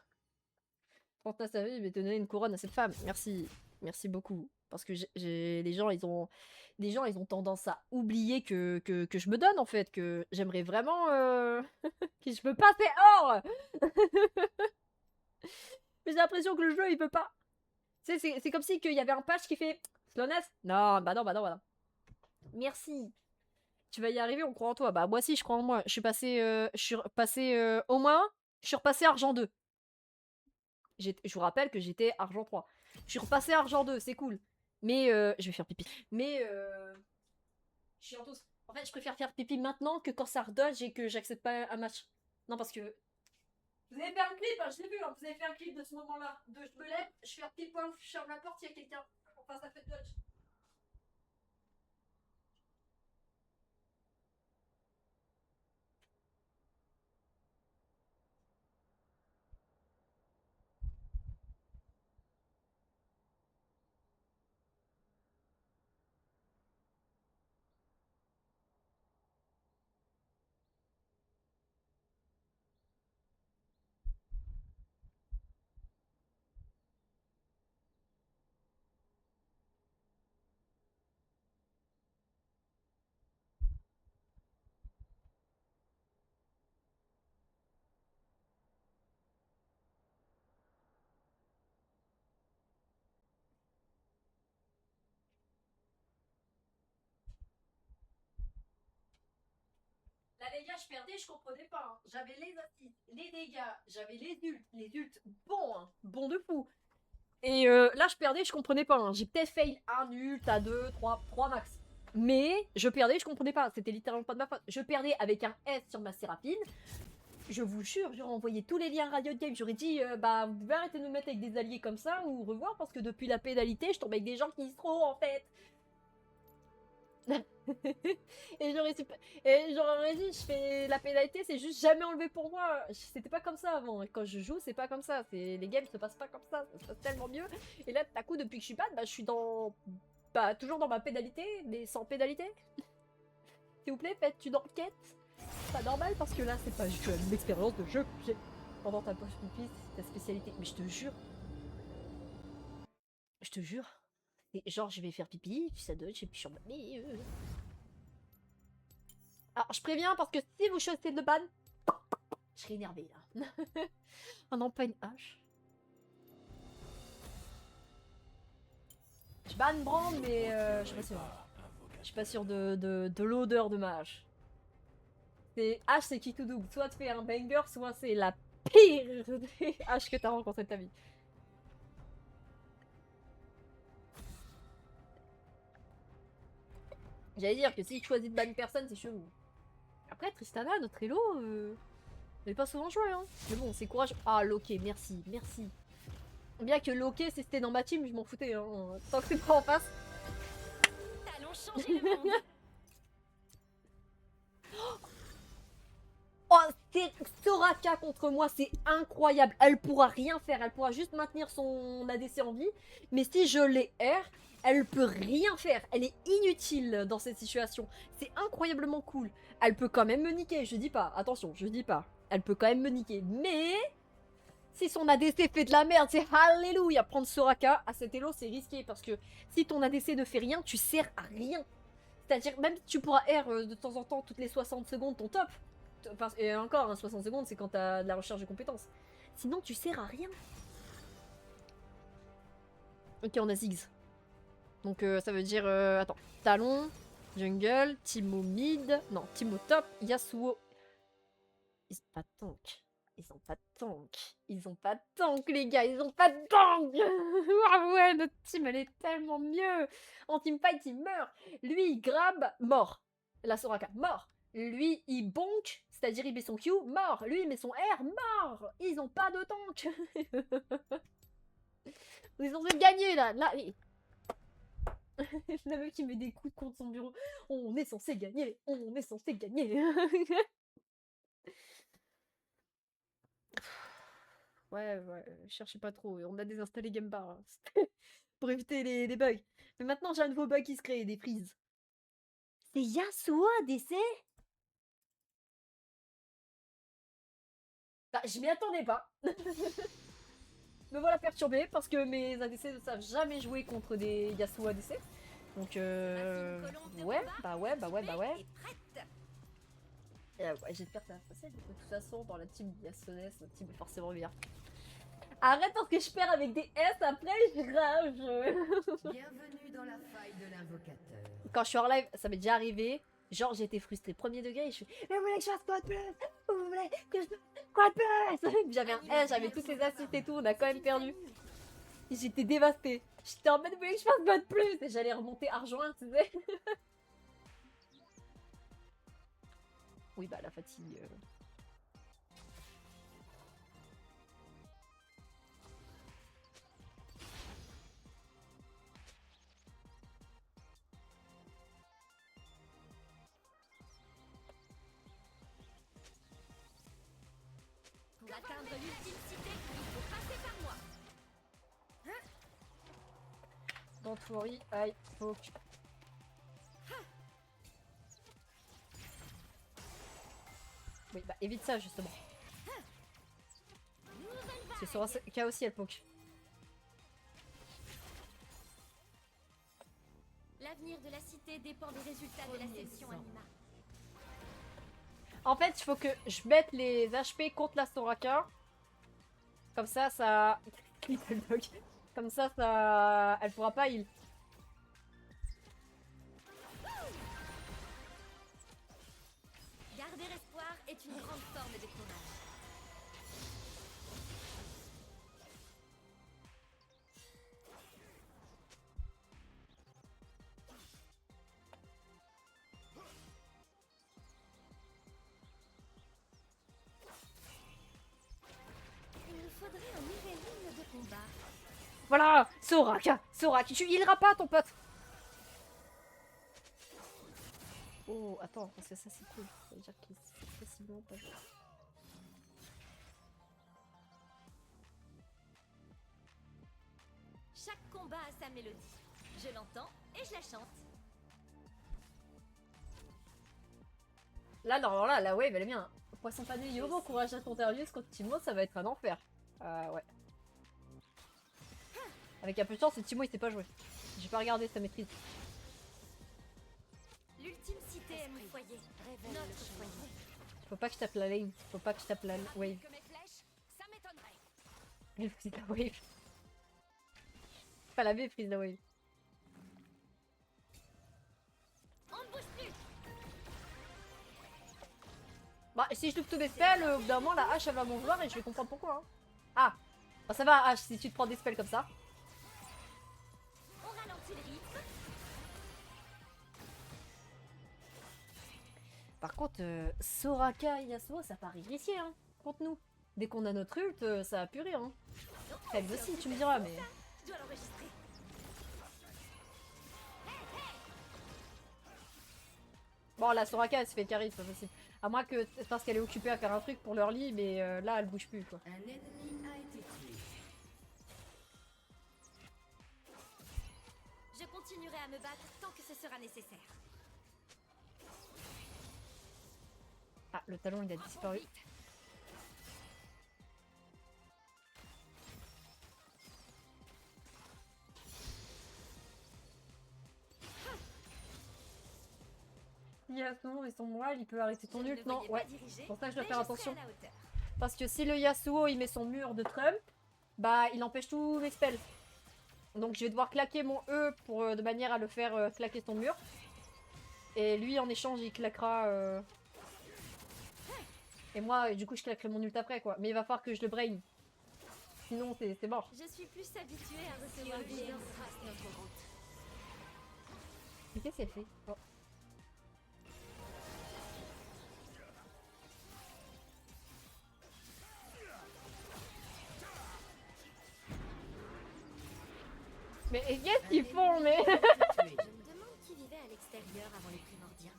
A: 39 sa vie, mais donner une couronne à cette femme. Merci. Merci beaucoup. Parce que les gens, ils ont tendance à oublier que je me donne, en fait. Que j'aimerais vraiment que je peux passer hors. Mais j'ai l'impression que le jeu, il peut pas. Tu sais, c'est comme si qu'il y avait un patch qui fait slowness. Non, bah non, bah non, bah non. Merci. Tu vas y arriver, on croit en toi. Bah moi aussi, je crois en moi. Je suis passé au moins, je suis repassé argent 2. Je vous rappelle que j'étais argent 3. Je suis repassé argent 2, c'est cool. Mais je vais faire pipi. Mais je suis en tous. En fait, je préfère faire pipi maintenant que quand ça redodge et que j'accepte pas un match. Non, parce que Vous avez fait un clip, hein, je l'ai vu, hein, vous avez fait un clip de ce moment-là. Je me lève, je fais un petit point, je ferme la porte, il y a quelqu'un. Enfin, ça fait dodge. Là, les gars, je perdais, je comprenais pas. Hein. J'avais les assises, les dégâts, j'avais les ults bons, hein, bons de fou. Et là, je perdais, je comprenais pas. Hein. J'ai peut-être fail un ult à 2, 3 max. Mais je perdais, je comprenais pas. C'était littéralement pas de ma faute. Je perdais avec un S sur ma Séraphine. Je vous jure, j'aurais envoyé tous les liens Riot Games. J'aurais dit, bah, vous pouvez arrêter de nous mettre avec des alliés comme ça ou revoir parce que depuis la pénalité, je tombe avec des gens qui se trop en fait. et j'aurais dit, je fais la pénalité, c'est juste jamais enlevé pour moi. C'était pas comme ça avant. Quand je joue, c'est pas comme ça. Les games se passent pas comme ça. Ça se passe tellement mieux. Et là, tout à coup, depuis que je suis bad, bah, je suis toujours dans ma pénalité, mais sans pénalité. S'il vous plaît, faites une enquête. C'est pas normal parce que là, c'est pas juste une expérience de jeu que j'ai pendant ta poche pipi, c'est ta spécialité. Mais je te jure. Je te jure. Et genre, je vais faire pipi, puis ça dodge, et puis je suis en mode, mais alors, je préviens parce que si vous choisissez de ban, je serai énervée là. Oh non, pas une hache. Je ban Brand, mais je suis pas sûre. Je suis pas sûre de l'odeur de ma hache. C'est hache, c'est qui tout double. Soit tu fais un banger, soit c'est la pire des haches que t'as rencontré de ta vie. J'allais dire que si je choisis de ban personne, c'est chelou. Après, Tristana, notre Elo, elle est pas souvent jouée, hein. Mais bon, c'est courageux. Ah, Loki, merci, merci. Bien que Loki, si c'était dans ma team, je m'en foutais, hein. Tant que c'est pas en face.
B: Allons changer le monde.
A: Oh, c'est Soraka contre moi, c'est incroyable. Elle pourra rien faire, elle pourra juste maintenir son ADC en vie. Mais si je l'ai R, elle peut rien faire. Elle est inutile dans cette situation. C'est incroyablement cool. Elle peut quand même me niquer, je dis pas. Attention, je dis pas. Elle peut quand même me niquer. Mais si son ADC fait de la merde, c'est alléluia. Prendre Soraka à cet elo, c'est risqué. Parce que si ton ADC ne fait rien, tu sers à rien. C'est-à-dire, même si tu pourras R de temps en temps, toutes les 60 secondes, ton top. Et encore, hein, 60 secondes, c'est quand t'as de la recherche de compétences. Sinon, tu sers à rien. Ok, on a Ziggs. Donc, ça veut dire... attends. Talon, jungle, Timo mid... Non, Timo top, Yasuo... Ils ont pas de tank. Ils ont pas de tank. Ils ont pas de tank, les gars. Ils ont pas de tank. Ah ouais, notre team, elle est tellement mieux. En teamfight, il meurt. Lui, il grab, mort. La Soraka, mort. Lui, il bonk, c'est-à-dire il met son Q, mort. Lui, il met son R, mort. Ils ont pas de tank. Ils ont gagné, là. La meuf qui met des coups contre son bureau. On est censé gagner. On est censé gagner. Ouais, cherchez pas trop. On a désinstallé Gamebar hein. Pour éviter les bugs. Mais maintenant, j'ai un nouveau bug qui se crée, des frises. C'est Yasuo ADC? Bah, je m'y attendais pas. Me voilà perturbée parce que mes ADC ne savent jamais jouer contre des Yasuo ADC. Donc, ouais. Ouais, j'espère que ça va passer. De toute façon, dans la team Yasuones, notre team est forcément bien. Arrête parce que je perds avec des S, après je rage.
C: Bienvenue dans la faille de l'invocateur.
A: Quand je suis en live, ça m'est déjà arrivé. Genre, j'étais frustrée. Premier degré, je fais mais vous voulez que je fasse quoi de plus? Vous voulez que je fasse quoi de plus? J'avais un S, j'avais toutes les assists et tout, on a quand même perdu. J'étais dévastée. J'étais en mode, vous voulez que je fasse quoi de plus? Et j'allais remonter argent, tu sais. Oui, bah, la fatigue. Don't worry, I poke. Oui, bah évite ça justement. Parce que Soraka aussi elle poke.
B: L'avenir de la cité dépend des résultats de l'ascension Anima.
A: En fait, il faut que je mette les HP contre la Soraka. Comme ça, ça... Comme ça... Elle pourra pas heal.
B: Garder espoir est une grande forme de courage. Il nous faudrait un nouvel ligne de combat.
A: Voilà, Soraka, Soraka, tu healeras pas ton pote. Oh, attends, parce que ça c'est cool. Ça veut dire qu'il est facilement pas joué.
B: Chaque combat a sa mélodie. Je l'entends et je la chante.
A: Là, non, là, la wave elle est bien. Poisson pané, Yobo, courage à Contarius contre Timo, ça va être un enfer. Ouais. Avec un peu de chance, Timo il sait pas jouer. J'ai pas regardé sa maîtrise.
B: L'ultime cité est mon foyer. Notre foyer.
A: Faut pas que je tape la lane. Faut pas que je tape la wave.
B: Que mes flèches, ça m'étonnerait.
A: Il frise la wave. Pas la V, frise la wave.
B: On ne bouge plus.
A: Bah, si je loupe tous mes spells, au bout d'un moment, la hache elle va m'en vouloir et je vais comprendre pourquoi. Hein. Ah! Bah, ça va, hache, si tu te prends des spells comme ça.
B: On ralentit le rythme.
A: Par contre, Soraka et Yasuo, ça paraît gricier, hein, contre nous. Dès qu'on a notre ult, ça va purer, hein. Elle aussi, tu me diras, mais...
B: Je dois l'enregistrer.
A: Bon, la Soraka, elle se fait carry, c'est pas possible. À moins que c'est parce qu'elle est occupée à faire un truc pour leur lit, mais là, elle bouge plus, quoi.
C: Un ennemi a été tué.
B: Je continuerai à me battre tant que ce sera nécessaire.
A: Ah, le talon, il a disparu. Yasuo et son moelle, il peut arrêter ton
B: Je ne
A: ult.
B: me
A: Non,
B: voyais
A: ouais.
B: pas diriger,
A: C'est pour ça que je dois
B: mais
A: faire
B: je serai
A: attention.
B: à la hauteur.
A: Parce que si le Yasuo il met son mur de Trump, bah il empêche tous mes spells. Donc je vais devoir claquer mon E pour, de manière à le faire claquer son mur. Et lui en échange il claquera... Et moi du coup je claquerai mon ult après quoi. Mais il va falloir que je le brain. Sinon c'est mort.
B: Je suis plus habituée à recevoir des ordres.
A: Mais qu'est-ce qu'elle fait? Oh. Mais qu'est-ce qu'ils font mais
B: Je me demande qui vivait à l'extérieur avant les primordiens.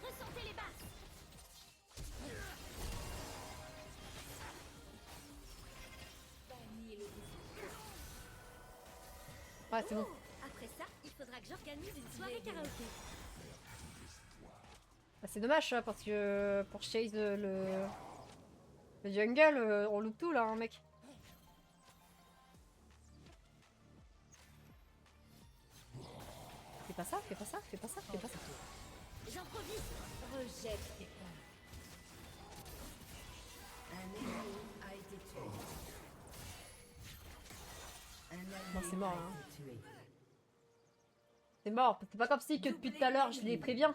B: Ressentez les basses.
A: Ouais c'est bon.
B: Après ça, il faudra que j'organise une soirée karaoké.
A: Bah, c'est dommage ça, parce que pour chase le jungle, on loupe tout là, hein, mec. Fais pas ça, fais pas ça, fais pas ça, fais pas ça.
B: J'improvise. Rejette tes peurs.
C: Un ennemi a été tué. Un
A: Bon,
C: allié
A: c'est mort,
C: a
A: hein.
C: été tué.
A: C'est mort, c'est pas comme si que depuis tout à l'heure je les préviens.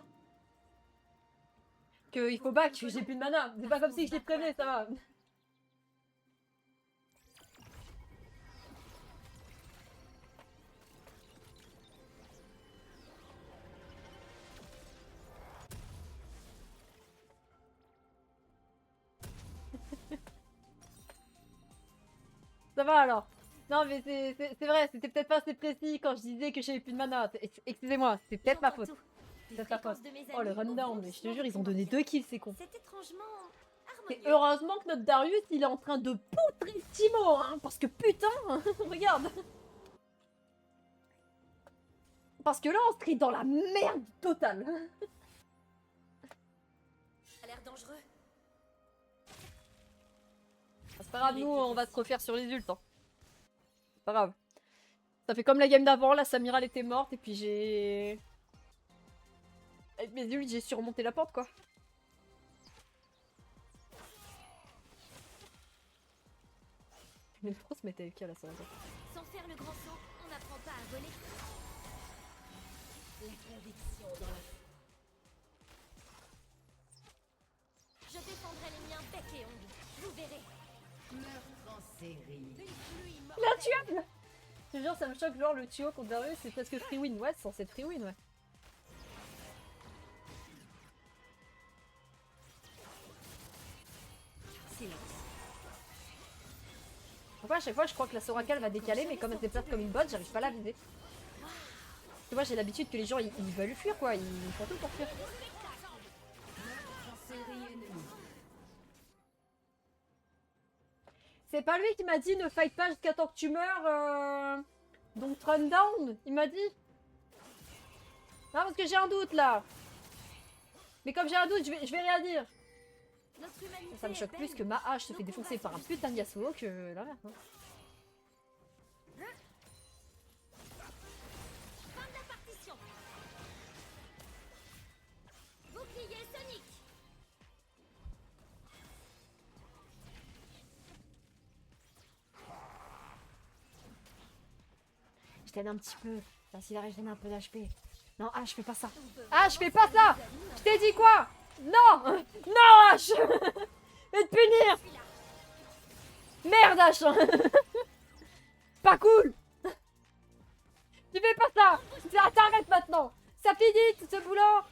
A: Que il faut back, que j'ai plus de mana. C'est pas comme si je les prévenais, ça va. Ça va alors. Non mais c'est vrai, c'était peut-être pas assez précis quand je disais que j'avais plus de mana. Excusez-moi, c'est peut-être ma faute.
B: Des
A: C'est ta
B: fréquences
A: faute.
B: de mes
A: Oh le
B: amis
A: rundown,
B: au
A: mais je te
B: son
A: jure, ils ont
B: primordial.
A: donné 2 kills, c'est con.
B: C'est étrangement soigneux.
A: heureusement que notre Darius, il est en train de poutrer Timo, hein, parce que putain, regarde. Parce que là, on serait dans la merde totale.
B: Ça a l'air dangereux.
A: C'est pas grave, nous, on va se refaire sur les ults. Hein. C'est pas grave. Ça fait comme la game d'avant, là, Samira, elle était morte, et puis j'ai... Avec mes ults, j'ai surmonté la porte, quoi. Mais trop se mettre avec elle, là, ça va.
B: Sans faire le grand saut, on n'apprend pas à voler. La conviction dans la... Je défendrai les miens bec et ongle. Vous verrez.
C: Meurtre en série.
A: L'intuable. Je te jure, ça me choque, genre, le tuyau contre Darius, c'est presque free win. Ouais, c'est censé être free win, ouais.
B: Silence.
A: Pourquoi à chaque fois je crois que la Soraka elle va décaler, mais comme elle se déplace comme une botte, j'arrive pas à la viser. Tu vois, j'ai l'habitude que les gens ils veulent fuir quoi, ils font tout pour fuir.
C: Meurtre en série ennemie.
A: C'est pas lui qui m'a dit ne fight pas jusqu'à temps que tu meurs, donc run down, il m'a dit. Non, parce que j'ai un doute là. Mais comme j'ai un doute, je vais rien dire.
B: Notre humanité
A: Ça me choque
B: est
A: plus
B: belle.
A: que ma hache se fait défoncer par un putain de Yasuo que la merde. Hein.
B: Fin de la partition. Bouclier sonique.
A: Je t'aide un petit peu. Là, s'il arrive, je donne un peu d'HP. Non, H, fais pas ça. H, fais pas ça. Je t'ai dit quoi? Non. Non, H. Je vais te punir. Merde, H. Pas cool. Tu fais pas ça. Ça t'arrête maintenant. Ça finit tout ce boulot.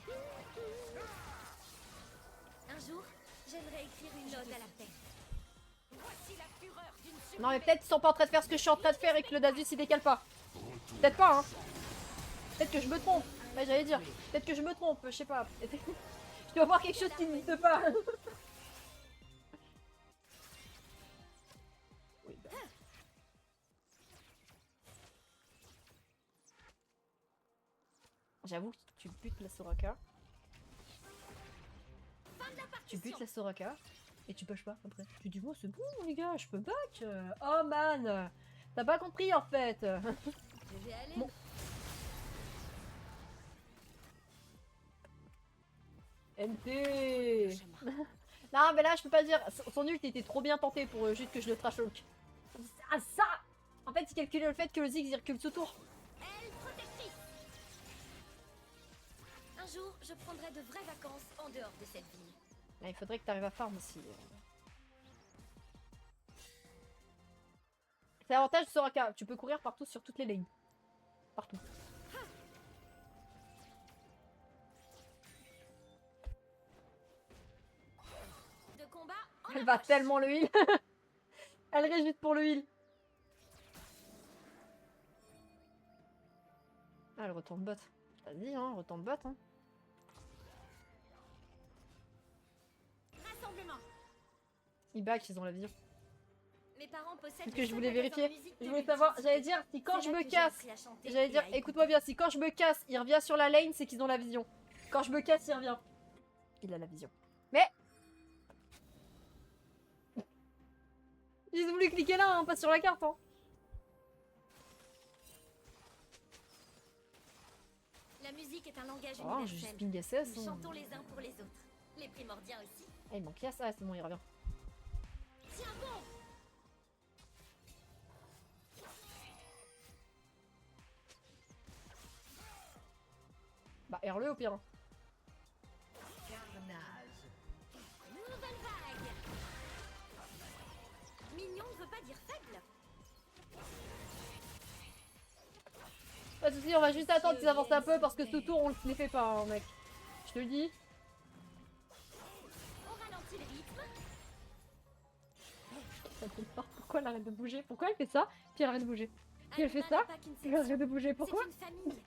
B: Un jour, j'aimerais écrire une ode à la paix. Voici la fureur d'une
A: Non, mais peut-être qu'ils sont pas en train de faire ce que je suis en train de faire et que le Darius il décale pas. Peut-être pas, hein. Peut-être que je me trompe. Ouais, j'allais dire. Peut-être que je me trompe, je sais pas. Je dois voir quelque chose qui n'existe pas. J'avoue que tu butes la Soraka. Tu butes la Soraka. Et tu push pas après. Tu dis, oh, c'est bon, les gars, je peux back. Oh man. T'as pas compris en fait.
B: Je vais aller.
A: Bon. NT. Non mais là je peux pas dire, son ult était trop bien tenté pour juste que je le trash talk. Ah ça. En fait il calculait le fait que le Ziggs il recule tout tour.
B: Elle protectrice. Un jour, je prendrai de vraies vacances en dehors de cette ville.
A: Là, il faudrait que tu arrives à farm aussi. C'est l'avantage de Soraka, tu peux courir partout sur toutes les lanes. Partout.
B: De combat en
A: Elle va
B: approche.
A: tellement le heal. Elle reste juste pour le heal. Ah, elle retourne bot. Vas-y, hein, retourne bot. Hein.
B: Rassemblement.
A: Ils back, ils ont la vision.
B: Mes parents possèdent
A: Parce que
B: le
A: je
B: seul
A: voulais
B: magasin de
A: vérifier.
B: musique
A: Je
B: de
A: voulais
B: Lille.
A: savoir, j'allais dire, si quand
B: C'est
A: je
B: là
A: me
B: que j'ai
A: casse,
B: appris à chanter
A: j'allais
B: et
A: dire,
B: à écouter.
A: écoute-moi bien, si quand je me casse, il revient sur la lane, c'est qu'ils ont la vision. Quand je me casse, il revient. Il a la vision. Mais j'ai voulu cliquer là, hein, pas sur la carte. Hein.
B: La musique est un langage
A: Oh, j'ai juste
B: universel.
A: ping SS.
B: Nous
A: hein.
B: chantons les uns pour les autres. Les primordiens aussi.
A: Ah, il manque là ça, c'est bon, il revient.
B: Tiens bon.
A: Bah, RE au pire. Hein.
C: Carnage.
B: Nouvelle vague. Mignon ne veut pas dire faible.
A: Pas de soucis, on va juste attendre qu'ils avancent un peu parce que tout tour on ne les fait pas, hein, mec. Je te le dis.
B: On ralentit le rythme.
A: Ça me fait peur. Pourquoi elle arrête de bouger? Pourquoi elle fait ça? Puis elle arrête de bouger. Puis elle fait
B: Animal
A: ça?
B: n'est pas qu'une
A: Puis elle arrête
B: section.
A: de bouger. Pourquoi?
B: C'est une famille.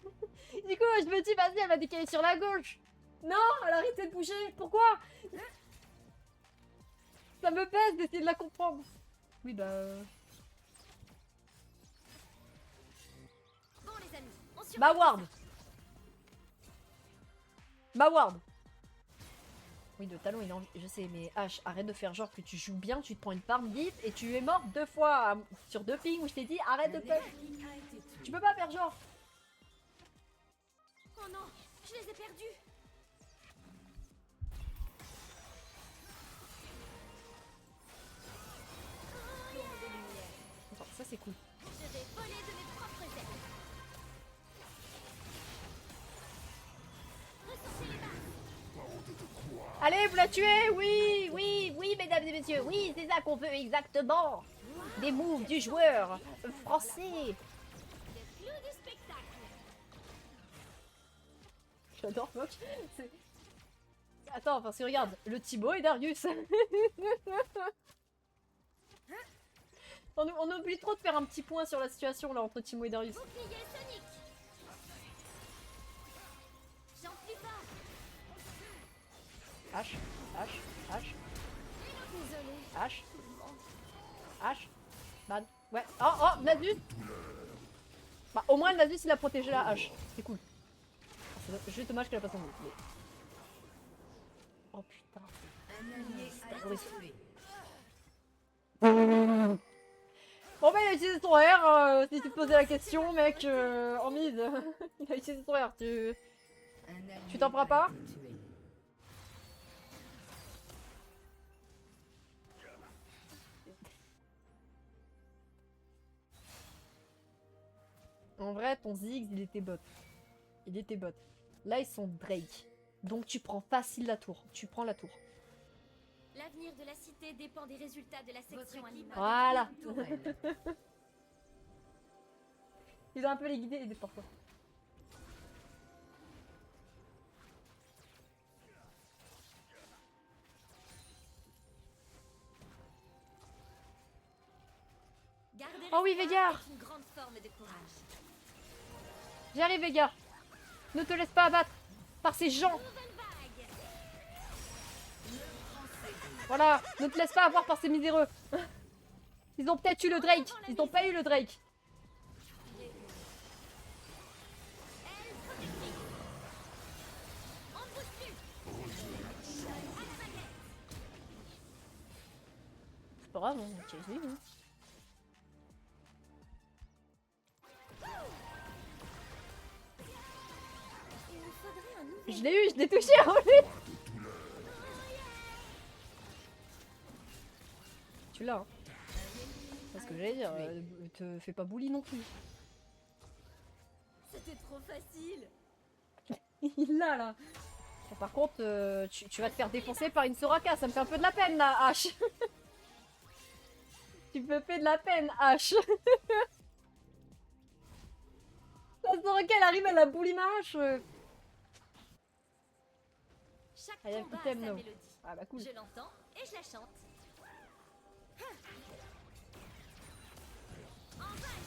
A: Du coup, je me dis, vas-y, elle va décaler sur la gauche. Non, elle a arrêté de bouger. Pourquoi? Ça me pèse d'essayer de la comprendre. Oui, bah...
B: Bon les amis, on surveille
A: Bah
B: tout
A: Ward.
B: ça.
A: Bah Ward. Oui, le talon, il est en... Je sais, mais H, arrête de faire genre que tu joues bien, tu te prends une farm vite et tu es mort 2 fois sur 2 pings où je t'ai dit arrête de faire. Tu peux pas faire genre.
B: Oh non, je les ai perdus.
A: Attends, ça c'est cool.
B: Je vais voler de mes propres ailes. Ressortez les barres.
D: Allez, vous la tuez. Oui, oui, oui, mesdames et messieurs. Oui, c'est ça qu'on veut exactement. Des moves du joueur français.
B: Le clou du spectacle.
A: J'adore Mock. C'est- Attends, parce que regarde, le Thibaut et Darius. on oublie trop de faire un petit point sur la situation là entre Timo et Darius.
B: Bouclier Sonic. J'en suis pas.
A: H, H, H,
B: Désolé.
A: H, H, Man. Ouais. Oh, oh, Nasus. Bah, au moins, Nasus il a protégé la hache. C'est cool. C'est juste dommage qu'elle a pas son but. Mais... Oh putain.
C: Un allié a
A: Oui.
C: été tué.
A: Bon bah il a utilisé son R, si tu te posais la question mec, en mid. Il a utilisé son R, tu...
C: Un allié
A: Tu t'en feras
C: a
A: pas?
C: été tué.
A: En vrai ton Ziggs il était bot. Il était bot. Là ils sont Drake. Donc tu prends facile la tour. Tu prends la tour.
B: L'avenir de la cité dépend des résultats de la
C: Votre
B: section
C: équipe
B: animale.
A: Voilà.
C: une tourelle.
A: Il a un peu les guider des parfois.
B: Garder
A: Oh oui,
B: l'espoir
A: Veigar.
B: est une grande forme de courage.
A: J'arrive Veigar. Ne te laisse pas abattre par ces gens.
B: Nouvelle vague.
A: Voilà. Ne te laisse pas avoir par ces miséreux. Ils ont peut-être eu le Drake. Ils ont pas eu le Drake.
B: Elle protectrice. On ne bouge plus. À la baguette.
A: C'est pas grave, hein. Tu les as eu, hein.
B: Il nous faudrait un nouvel.
A: Je l'ai eu, je l'ai touché en plus. Tu l'as, hein. C'est ce que j'allais dire. Te fais pas bully non plus.
B: C'était trop facile.
A: Il l'a là. Bon, par contre, tu vas te faire défoncer par une Soraka. Ça me fait un peu de la peine là, H. Tu me fais de la peine, H. La Soraka elle arrive, elle a bully ma hache.
B: Chaque
A: Ah, y a le
B: combat a
A: totem,
B: sa
A: no.
B: mélodie.
A: Ah bah cool.
B: Je l'entends et je la chante. En vague.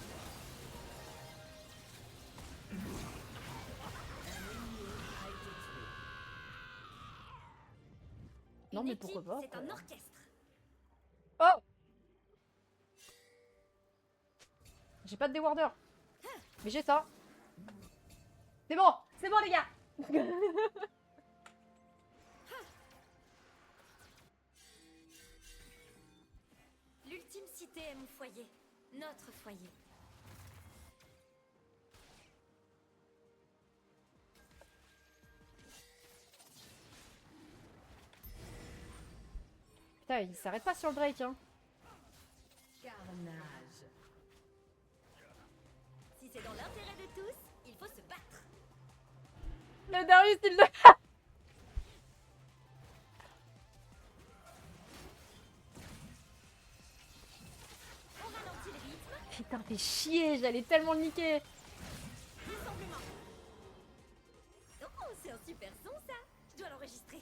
A: Non,
B: Une
A: mais
B: équipe,
A: pourquoi pas,
B: C'est un
A: quoi.
B: orchestre.
A: Oh, j'ai pas de déwarder. Mais j'ai ça. C'est bon les gars.
B: L'ultime cité est mon foyer. Notre foyer.
A: Putain, il s'arrête pas sur le Drake, hein.
C: Carnage.
B: Si c'est dans l'intérêt de tous, il faut se battre.
A: Le Darius, il le...
B: On ralentit le rythme.
A: Putain, fais chier, j'allais tellement le niquer.
B: Rassemblement. Oh, c'est un super son ça. Je dois l'enregistrer.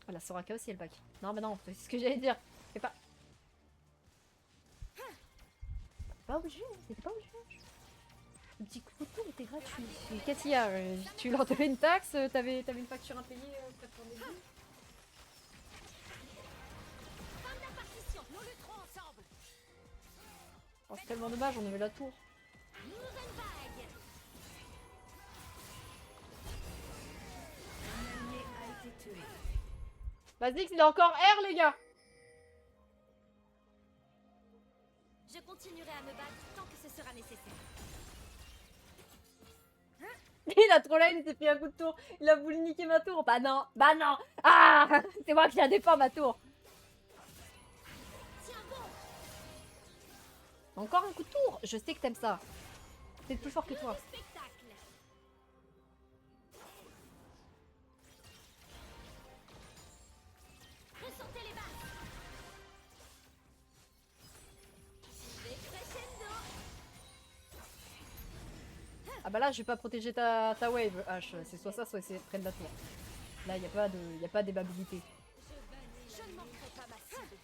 A: Oh, la Soraka aussi, elle back. Non, mais non, c'est ce que j'allais dire. C'est pas... Pas obligé, c'était pas obligé. Le petit couteau était gratuit. Et qu'est-ce qu'il y a tu leur devais une taxe, t'avais une facture impayée auprès de ton début. Oh, c'est tellement dommage, on avait la tour.
B: Nouvelle vague.
C: Un allié a été tué.
A: Vas-y, il est encore R, les gars.
B: Je continuerai à me battre tant que ce sera nécessaire.
A: Il a trop lane, il s'est fait un coup de tour. Il a voulu niquer ma tour. Bah non, bah non. Ah, c'est moi qui la défends, ma tour.
B: Tiens bon,
A: Encore un coup de tour. Je sais que t'aimes ça. C'est plus fort que toi.
B: le spectacle. Ressentez les balles. J'y vais crescendo.
A: Ah bah là, je vais pas protéger ta wave, H. C'est soit ça, soit c'est près de la tour. Là, y a pas d'évabilité.
B: Je ne manquerai pas ma cible.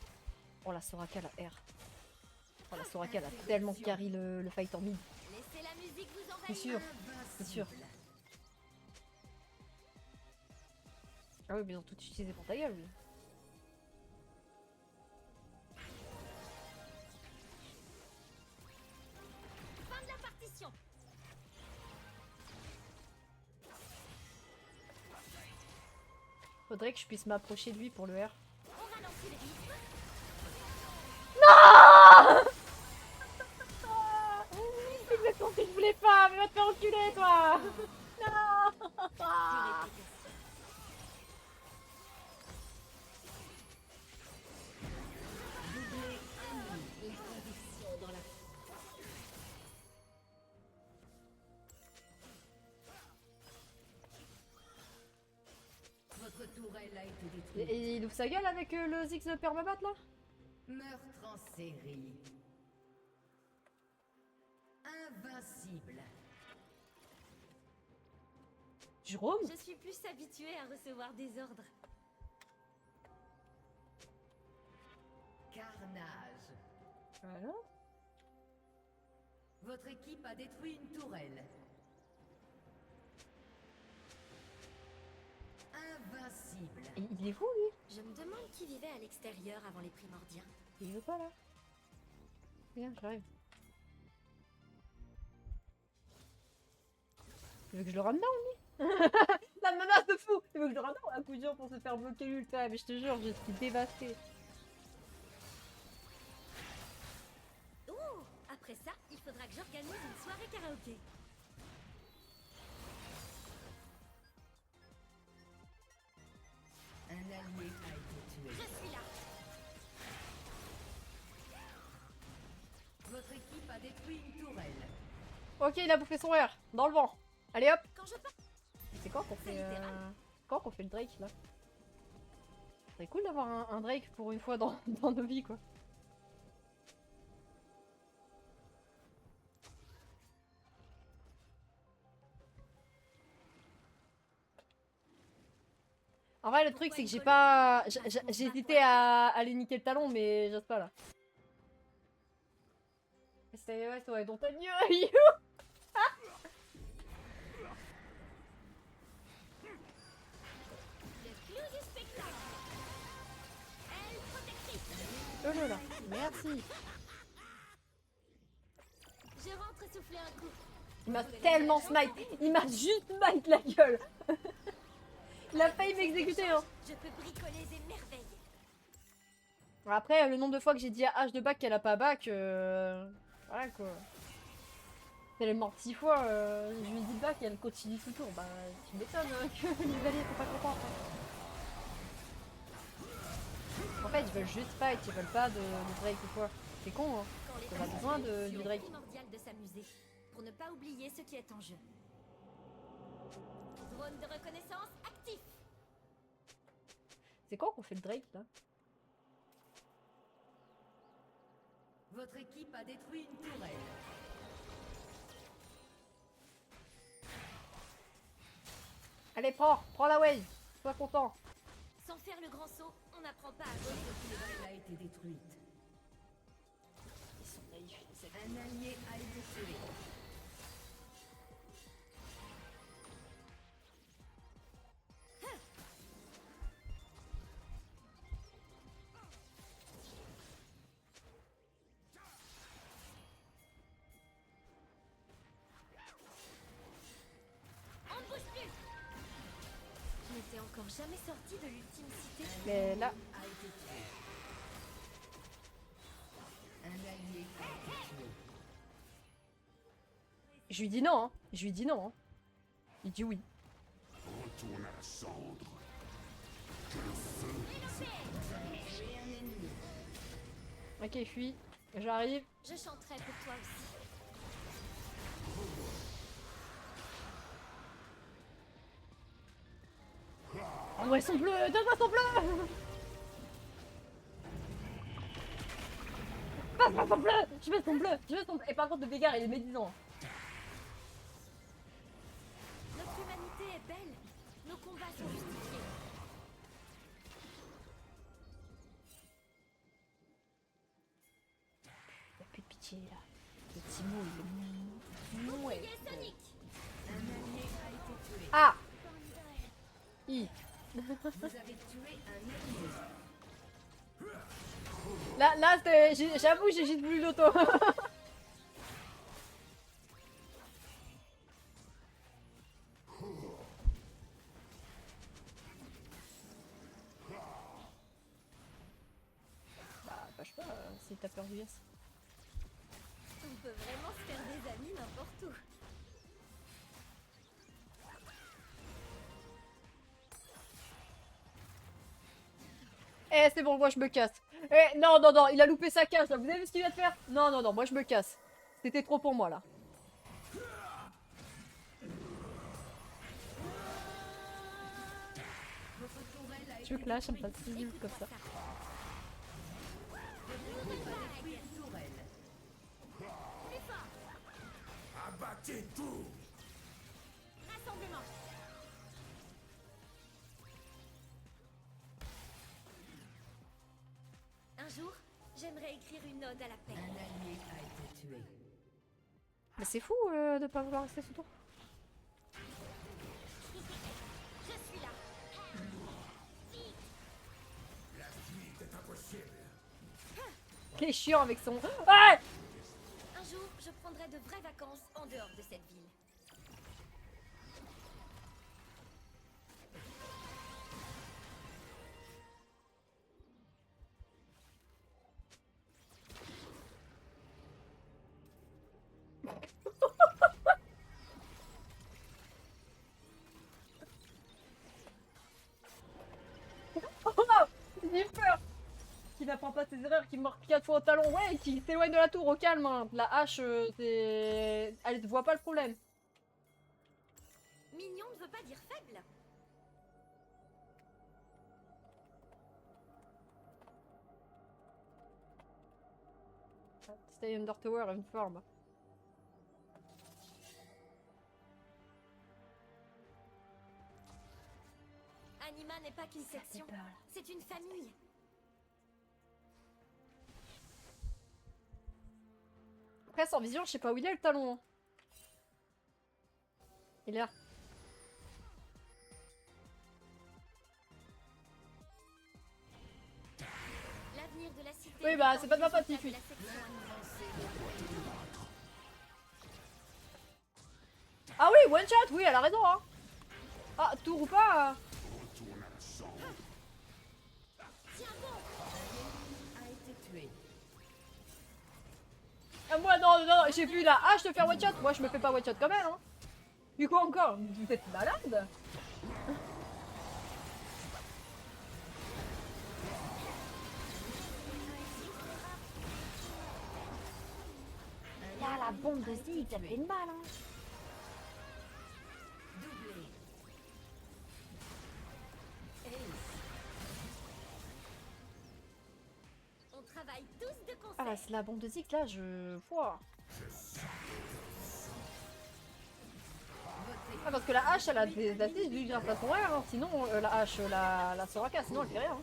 A: Oh, la Soraka, la R. Oh, la Soraka, elle a tellement carry le fight en mid.
B: Laissez la musique vous
A: C'est
B: envahir.
A: sûr, c'est sûr. Ah oui, mais ils ont tout utilisé pour ta gueule, oui.
B: Fin de la partition.
A: Faudrait que je puisse m'approcher de lui pour le R.
B: On ralentit le rythme.
A: C'est exactement ce que je voulais pas, mais va te faire enculer, toi. Non.
C: Votre tourelle a été détruite.
A: Et il ouvre sa gueule avec le Ziggs permabat, là.
C: Meurtre en série. Invincible.
A: Jérôme.
B: Je suis plus habituée à recevoir des ordres.
C: Carnage.
A: Voilà.
C: Votre équipe a détruit une tourelle. Invincible.
A: Et il est fou, lui.
B: Je me demande qui vivait à l'extérieur avant les primordiens.
A: Il veut pas, là. Regarde, j'arrive. Tu veux que je le ramène down, lui? La menace de fou. Tu veux que je le ramène down? Un coup dur pour se faire bloquer l'ulta. Mais je te jure, je suis dévastée.
B: Oh, après ça, il faudra que j'organise une soirée karaoké.
C: Un allié a été tué.
B: Je suis là.
C: Votre équipe a détruit une tourelle.
A: Ok, il a bouffé son R. Dans le vent. Allez, hop.
B: Quand je pars,
A: C'est quand qu'on fait,
B: littéral.
A: quand qu'on fait le Drake, là? C'est cool d'avoir un Drake pour une fois dans, dans nos vies, quoi. En vrai, le truc, c'est que j'ai pas... J'ai hésité à aller niquer le talon, mais j'ose pas, là. Ouais, ça va être ton you.
B: le clou du spectacle. Elle protectrice.
A: Oh là là, merci.
B: Je rentre souffler un coup.
A: Il m'a tellement smite. Il m'a juste smite la gueule. Il a failli m'exécuter, hein.
B: Je peux bricoler des merveilles.
A: Après, le nombre de fois que j'ai dit à H de back qu'elle a pas back, voilà quoi. Elle est morte 6 fois, je lui ai dit back et elle continue tout le tour. Bah, tu m'étonnes que les alliés sont pas contents. En fait, ils veulent juste fight, ils veulent pas de Drake ou quoi. C'est con, hein.
B: Quand les
A: On a besoin du
B: c'est
A: Drake.
B: primordial de s'amuser pour ne pas oublier ce qui est en jeu. Drone de reconnaissance actif.
A: C'est quand qu'on fait le Drake là?
C: Votre équipe a détruit une tourelle.
A: Allez, prends la wave. Sois content.
B: Sans faire le grand saut, on n'apprend pas à voler.
C: Votre tourelle a été détruite.
A: Ils sont naïfs, les alliés.
C: Un allié a été tué.
B: encore jamais sorti de l'ultime cité.
A: Mais là,
C: A été tué. Un allié a été tué.
A: je lui dis non, hein. Je lui dis non, hein. Il dit oui.
F: Retourne à la cendre.
A: Ok, fuis. J'arrive.
B: Je chanterai pour toi aussi.
A: Oh ouais, son bleu, donne-moi son bleu. Passe-moi son bleu. Je veux son bleu, je veux son bleu. Et par contre, le Veigar, il est médisant.
B: Notre humanité est belle. Nos combats sont justifiés.
A: Y'a plus de pitié là. Le Timo, il est mouais.
B: Bouclier Sonic.
C: Un allié a été tué.
A: Ah. I.
C: Vous avez tué un ennemi.
A: Là, j'avoue, j'ai juste voulu l'auto. Bah, je sais pas, si t'as peur du yes.
B: On peut vraiment se faire des amis n'importe où.
A: Eh, c'est bon, moi je me casse. Eh, non, non, non, il a loupé sa case là. Vous avez vu ce qu'il vient de faire? Non, non, non, moi je me casse. C'était trop pour moi là.
C: Votre tourelle a
A: Tu veux
C: été
A: que là, ça me passe si vite comme ça.
C: détruite. Tourelle.
F: Abattez tout.
B: Rassemblement. Un jour, j'aimerais écrire une ode à la paix.
C: Un allié a été tué.
A: Mais c'est fou de pas vouloir rester sous tour.
B: Je suis là.
F: La suite est impossible.
A: Il est chiant avec son. Ah.
B: Un jour, je prendrai de vraies vacances en dehors de cette ville.
A: J'ai peur. Qui n'apprend pas ses erreurs, qui meurt 4 fois au talon, ouais, qui s'éloigne de la tour, au calme. Hein. La hache, c'est. Elle ne voit pas le problème.
B: Mignon ne veut pas dire faible.
A: Stay under tower, informe.
B: Anima n'est pas qu'une section, c'est une famille.
A: Après, sans vision, je sais pas où il est le talon. Hein. Il est là.
B: L'avenir de la cité.
A: Oui, bah,
B: dépend
A: c'est pas de ma
B: du
A: faute,
B: résultat
A: il fuit.
B: de la section animale.
A: Ah oui, one shot, oui, elle a raison. Hein. Ah, tour ou pas
F: Retourne à la cendre.
B: Tiens bon.
C: A été tué.
A: Ah, moi, non, non, j'ai vu la hache te faire one shot. Moi, je me fais pas one shot quand même. Hein. Du coup, encore, vous êtes malade.
D: Là, la bombe de Zig, ça fait une balle, hein.
C: Doublé. Ace.
B: On travaille tous de concert.
A: Ah, c'est la bombe de Zik là, je. Pouah. Ah, parce que la hache, elle a des assises du grâce à son R. Hein. Sinon, la hache, la Soraka, sinon elle fait rien. Hein.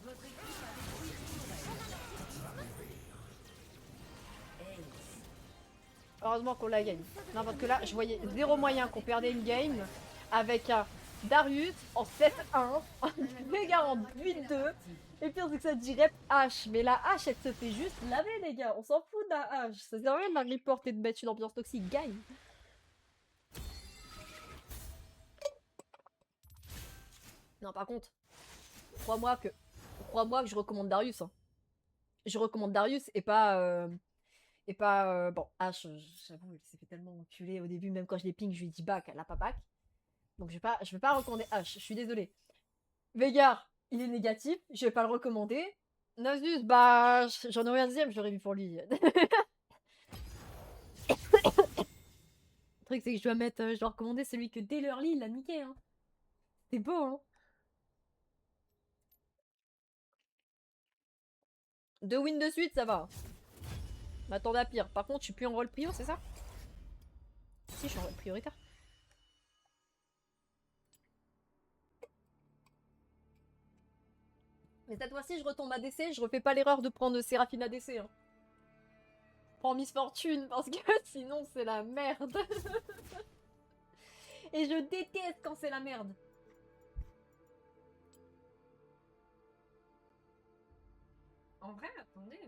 C: Votre équipe a détruit une tourelle. Ace.
A: Heureusement qu'on l'a gagné. Non, parce que là, je voyais zéro moyen qu'on perdait une game avec un Darius en 7-1, un Veigar en 8-2 Et pire, c'est que ça dit rep H. Mais la H, elle se fait juste laver, les gars. On s'en fout de la H. Ça sert à rien de la report et de mettre une ambiance toxique. Gagne. Non, par contre, crois-moi que je recommande Darius. Hein. Je recommande Darius et pas. Bon, H, j'avoue, il s'est fait tellement enculer au début, même quand je l'ai ping, je lui ai dit back, elle a pas back. Donc je vais pas recommander H, je suis désolée. Veigar, il est négatif, je vais pas le recommander. Nasus, bah, j'en aurais un deuxième, je l'aurais mis pour lui. Le truc, c'est que je dois recommander celui que dès l'early, il l'a niqué, hein. C'est beau, hein. 2 wins de suite, ça va. M'attendais à pire. Par contre, je suis plus en rôle prio, c'est ça? Si, je suis en rôle prioritaire. Mais cette fois-ci, je retombe ADC, je refais pas l'erreur de prendre Séraphine ADC. Hein. Je prends Miss Fortune parce que sinon c'est la merde. Et je déteste quand c'est la merde. En vrai, attendez,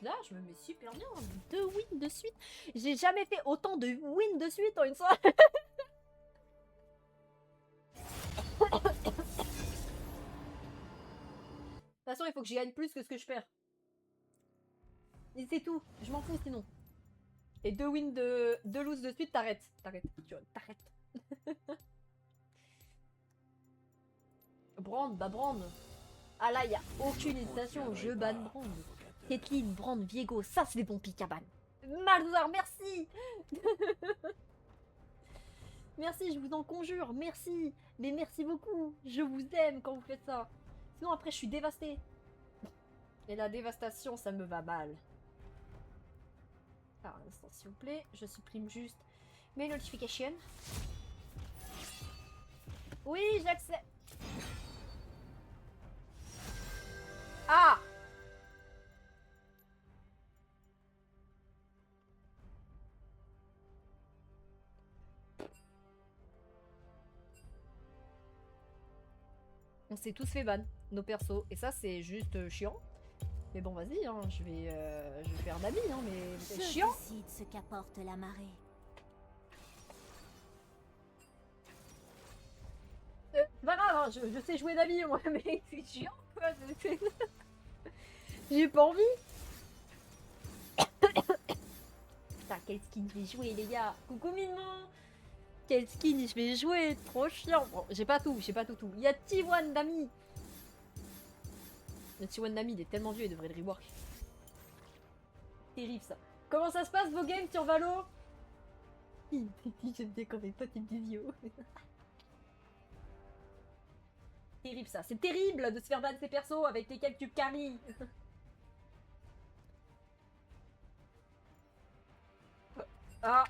A: là je me mets super bien. 2 wins de suite. J'ai jamais fait autant de wins de suite en une soirée. De toute façon, il faut que je gagne plus que ce que je perds. Et c'est tout. Je m'en fous sinon. Et 2 wins de 2 loses de suite, t'arrêtes. T'arrêtes. Brand, bah Brand. Ah là, y a aucune hésitation. Je ban Brand. Caitlyn, Brand, Viego, ça c'est des bons pics à ban. Malzar, merci. Merci, je vous en conjure. Merci. Mais merci beaucoup. Je vous aime quand vous faites ça. Sinon après, je suis dévastée. Et la dévastation, ça me va mal. Alors, un instant, s'il vous plaît. Je supprime juste mes notifications. Oui, j'accepte. Ah! On s'est tous fait ban, nos persos. Et ça, c'est juste chiant. Mais bon, vas-y, hein, je vais faire un ami, hein, mais c'est chiant.
D: Je décide ce qu'apporte la marée.
A: C'est pas grave, hein, je sais jouer Navi, moi, mais c'est chiant, quoi. J'ai pas envie. Putain, quel skin je vais jouer, les gars. Coucou, Mignon. Quel skin je vais jouer. Trop chiant. Bon, j'ai pas tout. Il y a T1 Nami. Le T1 Nami, il est tellement vieux, il devrait le rework. Terrible, ça. Comment ça se passe, vos games sur Valo? J'aime bien quand mes potes, ils me disent yo. Terrible ça, c'est terrible de se faire ban ces persos avec lesquels tu carries. Ah.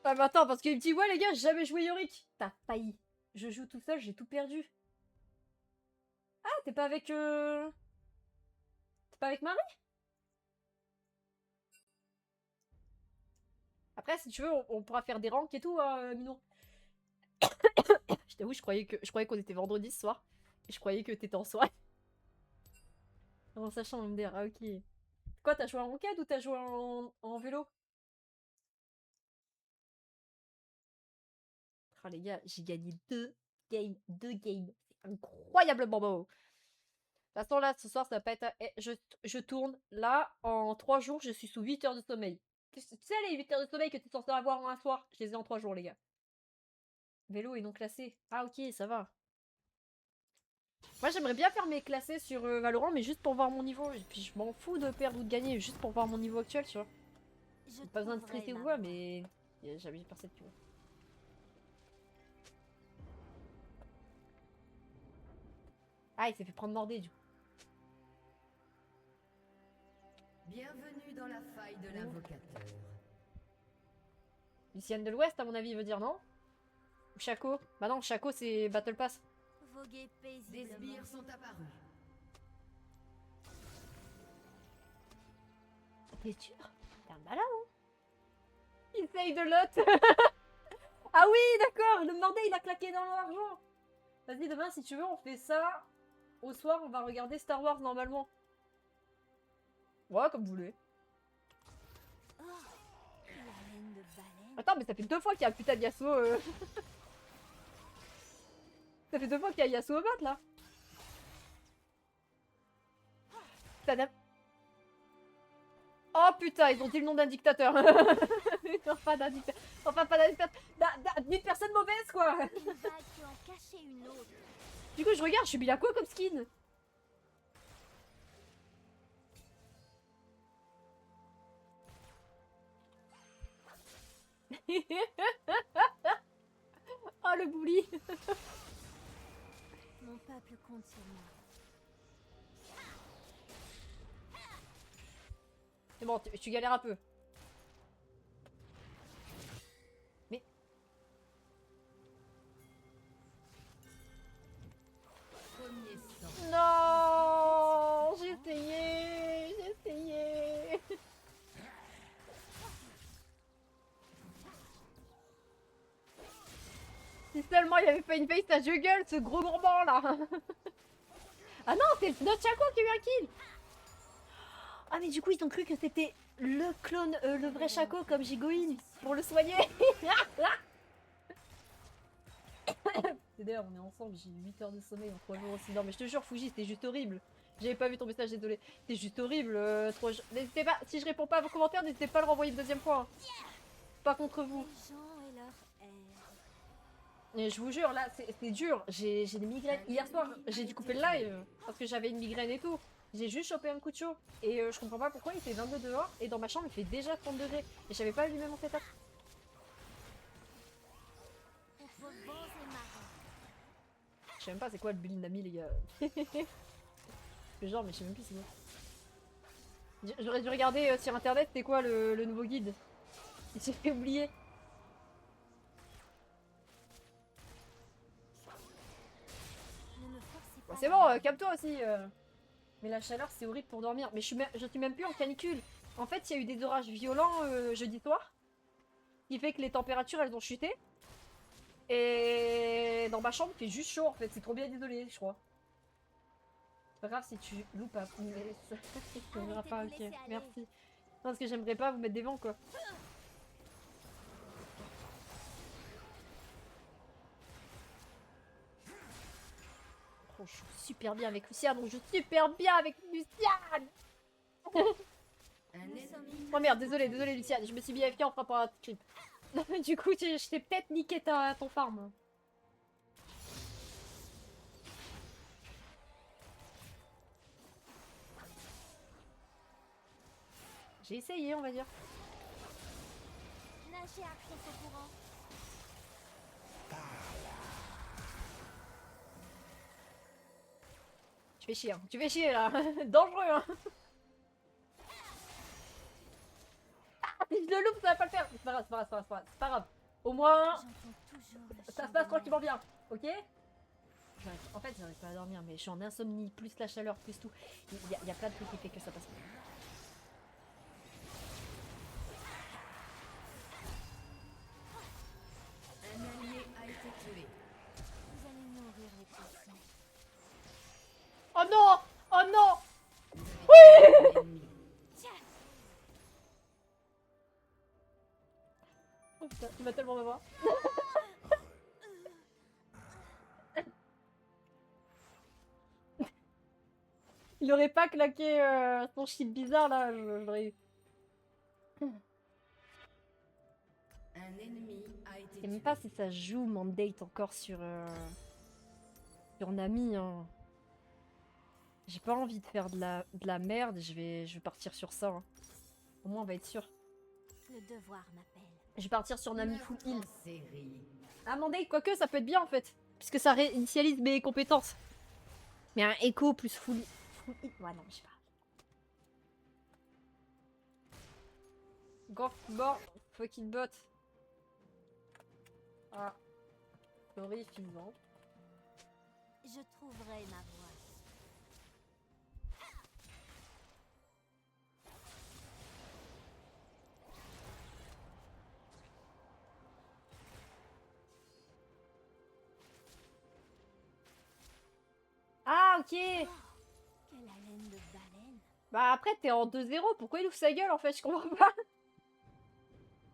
A: Ah mais attends, parce qu'il me dit ouais les gars, j'ai jamais joué Yorick. T'as failli. Je joue tout seul, j'ai tout perdu. Ah, t'es pas avec T'es pas avec Marie? Après, si tu veux, on pourra faire des ranks et tout, Minon. Je t'avoue, je croyais qu'on était vendredi ce soir. Et je croyais que t'étais en soirée. En sachant MDR, ah ok. Quoi, t'as joué en ranked ou t'as joué en vélo? Ah les gars, j'ai gagné 2 games. 2 games. C'est incroyablement beau. De toute façon, là, ce soir, ça va pas être... Je tourne. Là, en 3 jours, je suis sous 8 heures de sommeil. Tu sais, les 8 heures de sommeil que tu es censé avoir en un soir, je les ai en 3 jours, les gars. Vélo et non classé. Ah, ok, ça va. Moi, j'aimerais bien faire mes classés sur Valorant, mais juste pour voir mon niveau. Et puis, je m'en fous de perdre ou de gagner, juste pour voir mon niveau actuel, tu vois. Pas besoin de stresser ou quoi, mais... J'avais personne qui voit. Ah, il s'est fait prendre mordé, du coup.
C: Bienvenue dans la faille de l'invocateur.
A: Lucienne de l'Ouest, à mon avis, il veut dire, non? Ou Chaco? Bah non, Chaco, c'est Battle Pass.
B: Voguer
C: Des
B: paisiblement.
C: sbires sont apparus.
A: T'es sûr?
D: T'es un malin, hein?
A: Il essaye de lot. Ah oui, d'accord, le Mordé, il a claqué dans l'argent. Vas-y, demain, si tu veux, on fait ça. Au soir, on va regarder Star Wars, normalement. Ouais, comme vous voulez.
B: Oh, la laine de baleine.
A: Attends, mais ça fait 2 fois qu'il y a un putain de Yasuo. Ça fait 2 fois qu'il y a Yasuo au bot, là. Tadam. Oh putain, ils ont dit le nom d'un dictateur. Enfin, d'un dictateur. Enfin, pas d'un dictateur. D'une personne mauvaise, quoi.
B: Une vague peut en cacher une autre.
A: Du coup, je regarde, je suis bien quoi comme skin. Oh, le bully.
B: Mon peuple compte sur moi.
A: C'est bon, tu galères un peu. Mais...
C: Premier sang.
A: Non, j'ai essayé, j'ai essayé. Si seulement il avait pas une face à juggle, ce gros gourmand là. Ah non, c'est notre Chaco qui a eu un kill. Ah mais du coup ils ont cru que c'était le clone, le vrai Chaco comme Gigoïne pour le soigner. C'est d'ailleurs on est ensemble, j'ai 8 heures de sommeil en 3 jours aussi. Non mais je te jure Fuji c'était juste horrible. J'avais pas vu ton message, désolé. C'était juste horrible. 3 jours. N'hésitez pas, si je réponds pas à vos commentaires, n'hésitez pas à le renvoyer une deuxième fois. Hein. Pas contre vous.
B: Les gens et leur air.
A: Et je vous jure, là, c'est dur. J'ai des migraines. Hier soir, j'ai dû couper le live parce que j'avais une migraine et tout. J'ai juste chopé un coup de chaud. Et je comprends pas pourquoi il fait 22 dehors et dans ma chambre il fait déjà 30 degrés. Et j'avais pas allumé mon setup.
B: Pour vos bons et marrants.
A: Je sais même pas c'est quoi le build Nami, les gars. Le genre, mais je sais même plus c'est quoi. J'aurais dû regarder sur internet c'était quoi le nouveau guide. J'ai fait oublier.
B: Ne me forcez
A: Bon,
B: pas.
A: c'est bon, calme-toi aussi. Mais la chaleur, c'est horrible pour dormir. Mais je suis même plus en canicule. En fait, il y a eu des orages violents jeudi soir. Ce qui fait que les températures, elles ont chuté. Et dans ma chambre, il fait juste chaud en fait. C'est trop bien isolé, je crois. C'est pas grave si tu loupes un peu. Mais ça ne verra pas, ok. Merci. Non, parce que j'aimerais pas vous mettre des vents, quoi. Oh, je joue super bien avec Luciane. On joue super bien avec Luciane.
C: Un ennemi.
A: Oh merde, désolé Luciane, je me suis mis AFK en frappant un clip. Du coup, je t'ai peut-être niqué ton farm. J'ai essayé, on va dire.
B: Nagez à contre-courant.
A: Tu fais chier, hein. Tu fais chier là. Dangereux, hein. Ah, si je le loupe, ça va pas le faire. C'est pas grave, c'est pas grave, c'est pas grave, c'est pas grave. Au moins,
B: J'entends toujours le
A: ça
B: chant
A: se passe
B: de
A: tranquillement bien, ok? En fait, j'arrive pas à dormir, mais je suis en insomnie, plus la chaleur, plus tout. Il y a plein de trucs qui fait que ça passe pas.
C: Un allié a été tué.
B: Vous allez nourrir les poissons.
A: Oh non! Oh non!
C: Ennemi.
A: Oh putain, il va tellement m'avoir. Il aurait pas claqué son shit bizarre là, j'aurais eu.
C: Un ennemi a été
A: Je sais même
C: tué.
A: pas si ça joue Mandate encore sur Nami. Hein. J'ai pas envie de faire de la merde, je vais partir sur ça. Hein. Au moins on va être sûr.
B: Le devoir m'appelle.
A: Je vais partir sur Nami full heal.
C: En série.
A: Ah Mandate, quoique ça peut être bien en fait. Puisque ça réinitialise mes compétences. Mais un écho plus full heal. Ouais non, je sais pas. Go bon, fucking bot. Ah. Sorry, suivant.
B: Je trouverai ma voie.
A: Quelle
B: haleine de baleine.
A: Bah après, t'es en 2-0, pourquoi il ouvre sa gueule en fait? Je comprends pas.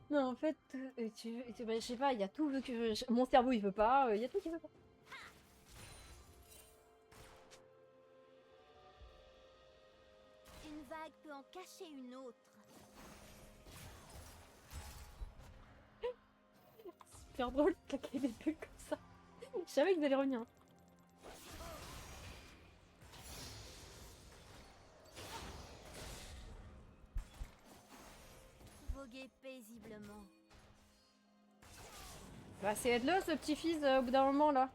A: Non, en fait, bah, je sais pas, il y a tout que mon cerveau il veut pas, il y a tout qui veut pas.
B: Une vague peut en cacher une autre.
A: Super drôle de claquer des trucs comme ça. Je savais qu'ils allaient revenir.
B: Voguer paisiblement.
A: Bah c'est aide-le ce petit-fils au bout d'un moment là.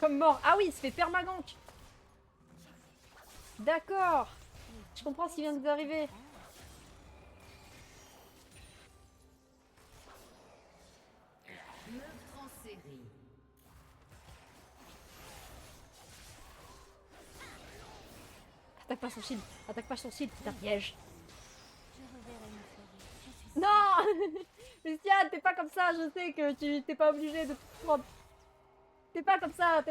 A: Comme mort. Ah oui, il se fait permagank. D'accord. Je comprends ce qui vient de nous arriver.
C: Meurtre en série.
A: Attaque pas son shield. Attaque pas son shield, c'est un piège.
B: Je reverrai mes forêts. Je suis
A: Non Luciane, t'es pas comme ça, je sais que tu t'es pas obligé de prendre. T'es pas comme ça,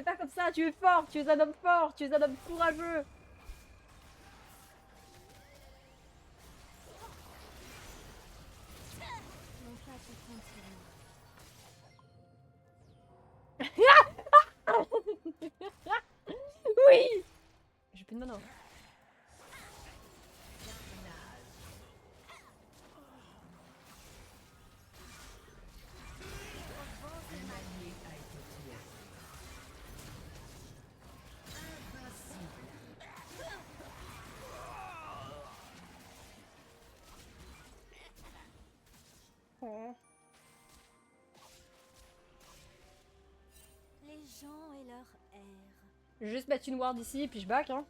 A: tu es fort, tu es un homme fort, tu es un homme courageux.
B: mon pas te compte sur moi.
A: Oui. J'ai plus de mana.
C: Un allié a été tué. Invincible.
B: Les gens et leur air.
A: Je vais juste mettre une ward ici, puis je back, hein.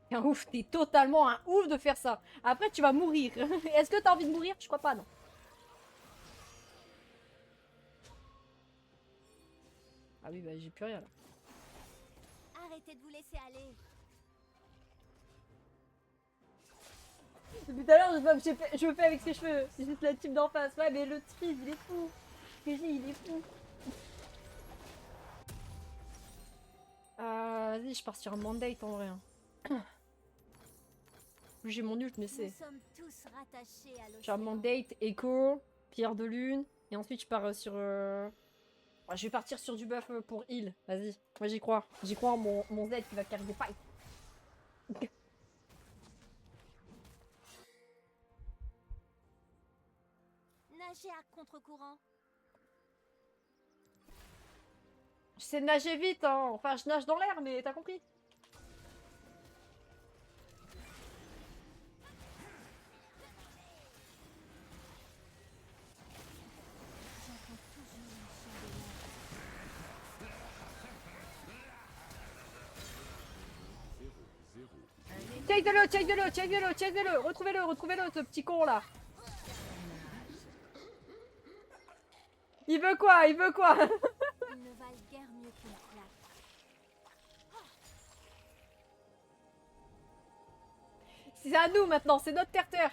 A: T'es un ouf, t'es totalement un ouf de faire ça. Après, tu vas mourir. Est-ce que t'as envie de mourir? Je crois pas, non. Ah oui, bah j'ai plus rien là.
B: Arrêtez de vous laisser aller.
A: Depuis tout à l'heure, je me fais avec ses cheveux. C'est juste la type d'en face. Ouais, mais le Triz, il est fou. PJ, il est fou. Vas-y, je pars sur un mandate en vrai. Hein. J'ai mon ult, mais
B: Nous
A: c'est.
B: sommes tous rattachés à
A: J'ai un
B: l'océan.
A: mandate, écho, pierre de lune. Et ensuite, je pars sur. Ouais, je vais partir sur du buff pour heal. Vas-y, moi j'y crois. J'y crois en mon Z qui va carry des fights.
B: Nagez à contre-courant.
A: Je sais nager vite, hein. Enfin, je nage dans l'air, mais t'as compris.
B: J'entends toujours le chant des lacs.
A: Check-le. Retrouvez-le, ce petit con là. Il veut quoi?
B: Ils ne valent guère mieux qu'une claque.
A: C'est à nous maintenant, c'est notre terre-terre.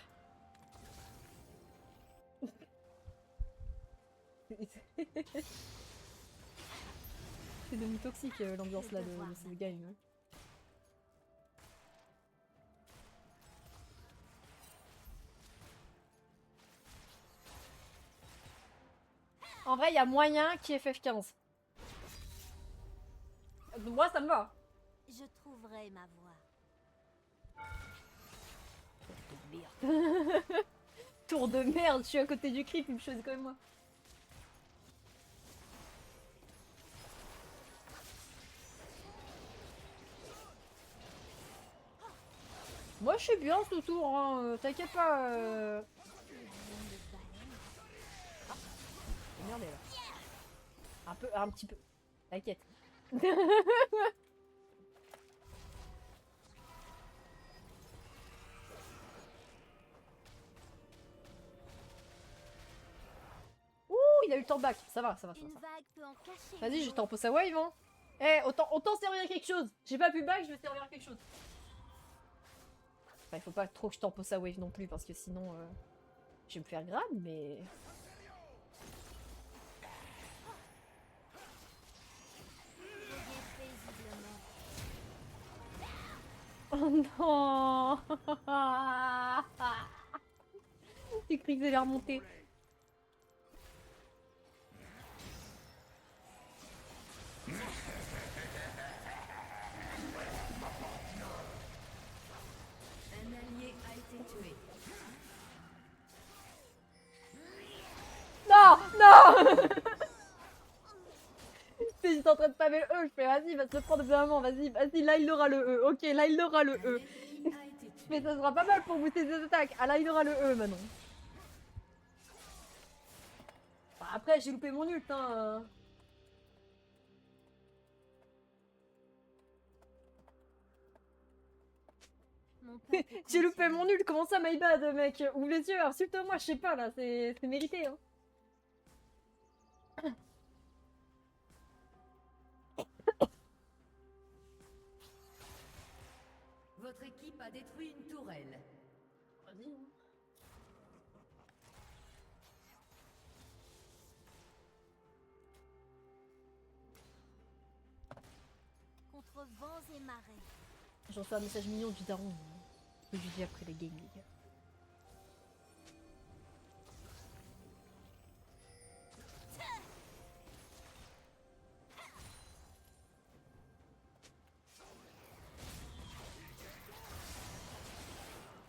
A: C'est devenu toxique l'ambiance là de ce game. Hein. En vrai, il y a moyen qui est FF15. Moi, ça me va.
B: Je trouverai ma voie.
A: Tour de merde, je suis à côté du creep, il me choisit quand même moi. Moi, je suis bien ce tour, hein. T'inquiète pas.
B: Haleine de baleine.
A: Merde, là. Un petit peu. T'inquiète. Ouh, il a eu le temps de back. Ça va.
B: Une vague peut en cacher.
A: Vas-y,
B: une
A: je
B: autre.
A: tempo sa wave, hein. Eh, autant servir à quelque chose. J'ai pas pu back, je vais servir à quelque chose. Enfin, il faut pas trop que je tempo sa wave non plus, parce que sinon, je vais me faire grab, mais... non. J'ai cru que vous allez remonter.
C: Un allié a été tué.
A: Non, non. J'étais en train de spammer le E, je fais vas-y, va se le prendre vraiment, vas-y, là il aura le E. Ok, là il aura le
C: Un
A: E.
C: ennemi a été tué.
A: Mais ça sera pas mal pour booster ses attaques. Ah là il aura le E maintenant. Bah, après j'ai loupé mon ult hein.
B: Mon peuple
A: J'ai loupé
B: continue.
A: mon ult, comment ça my bad mec? Ouvre les yeux, insulte-moi, je sais pas là, c'est mérité hein.
C: Votre équipe a détruit une tourelle.
A: Vas-y. Hein.
B: Contre vents et marées.
A: J'en fais un message mignon du daron. Que je dis après les games les gars.